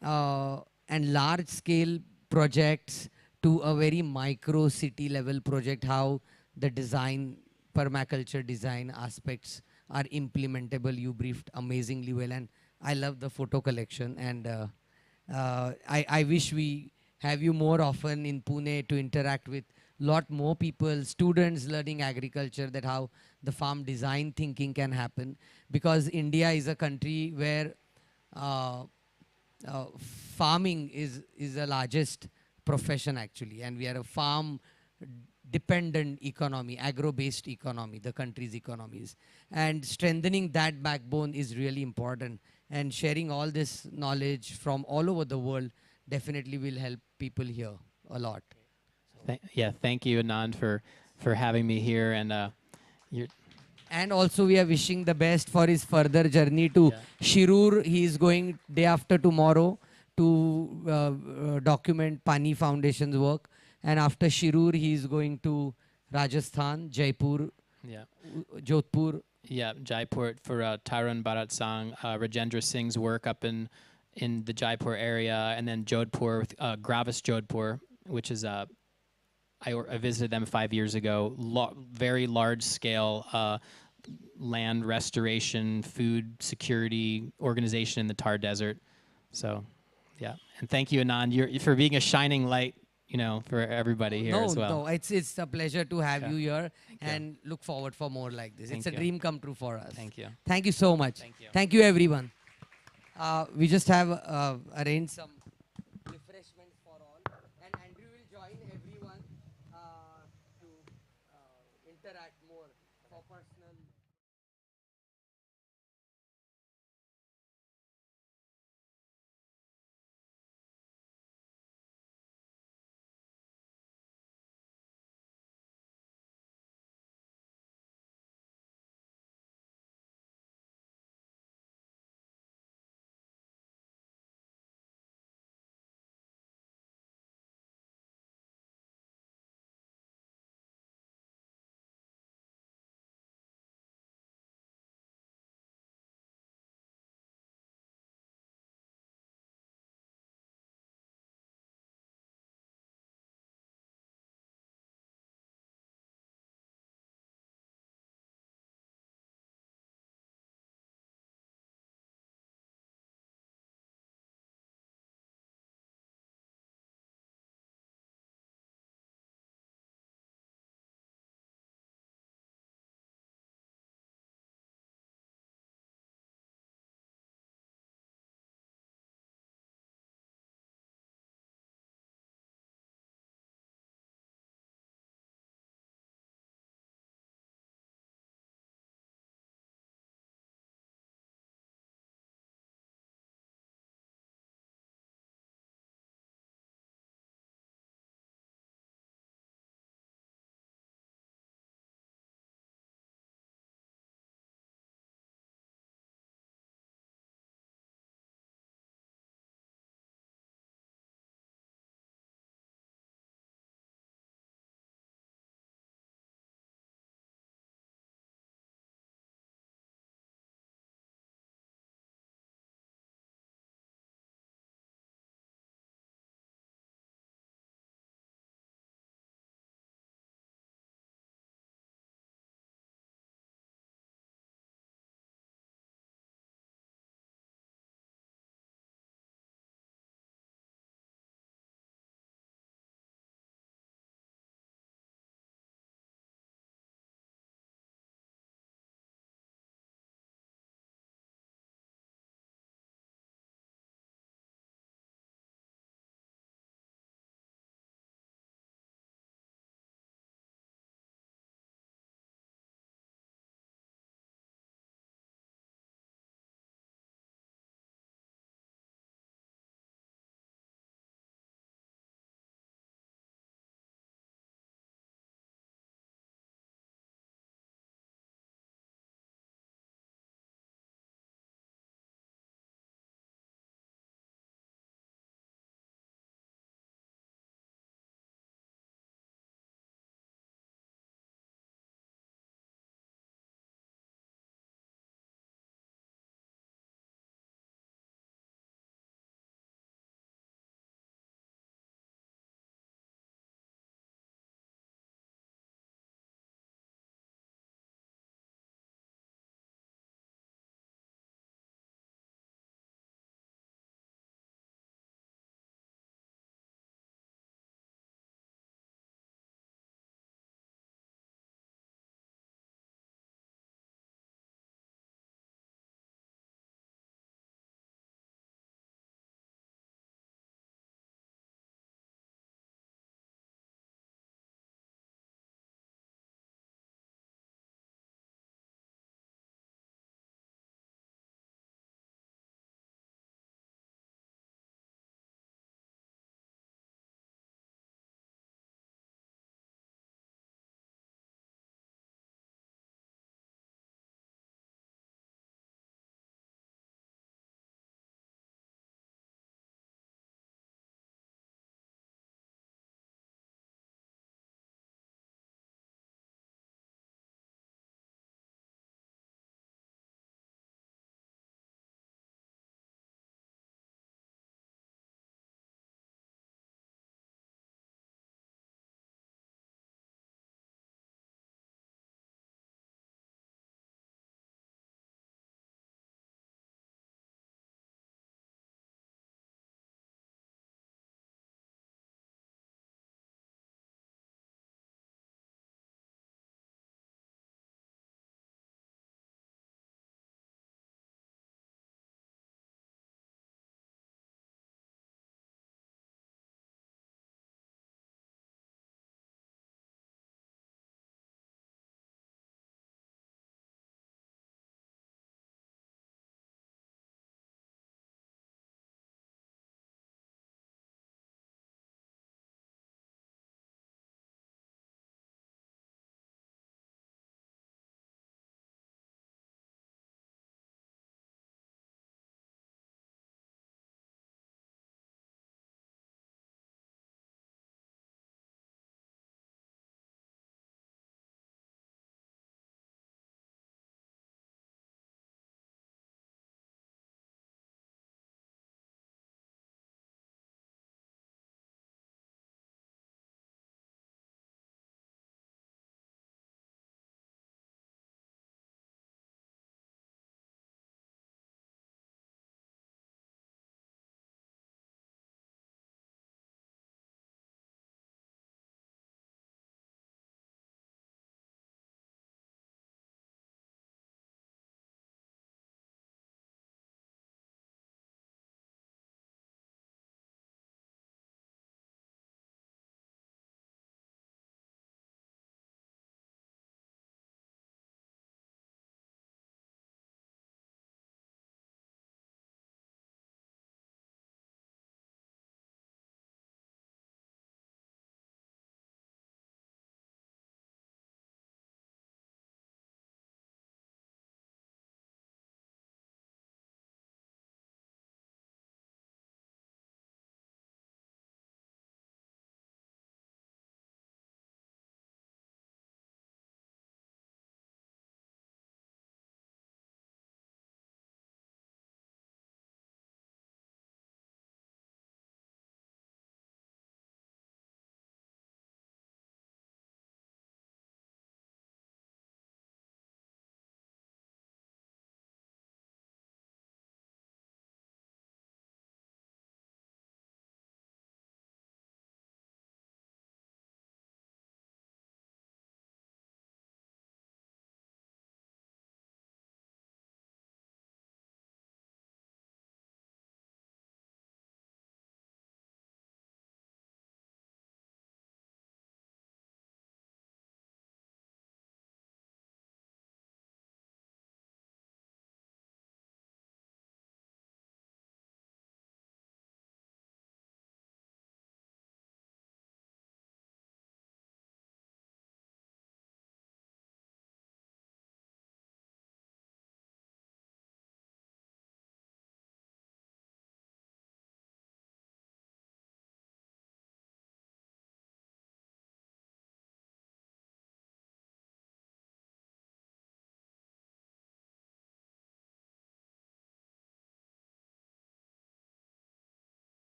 and large scale projects to a very micro city level project, how the design, permaculture design aspects are implementable. You briefed amazingly well, and I love the photo collection. And I wish we have you more often in Pune to interact with lot more people, students learning agriculture, that how the farm design thinking can happen. Because India is a country where farming is the largest profession actually, and we are a farm dependent economy, agro based economy, the country's economies, and strengthening that backbone is really important, and sharing all this knowledge from all over the world definitely will help people here a lot. Thank you, Anand, for having me here. And and also we are wishing the best for his further journey to Shirur. He is going day after tomorrow to document Pani Foundation's work. And after Shirur, he is going to Rajasthan, Jaipur, Jodhpur. Yeah, Jaipur for Tarun Bharat Sang, Rajendra Singh's work up in the Jaipur area, and then Jodhpur, Gravis Jodhpur, which is I visited them 5 years ago. Very large scale land restoration, food security organization in the Thar Desert. So, yeah, and thank you, Anand, for being a shining light, for everybody here as well. No, it's a pleasure to have you here, and look forward for more like this. It's a dream come true for us. Thank you. Thank you so much. Thank you. Thank you, everyone. We just have arranged some refreshments for all, and Andrew will join everyone to interact more for personal.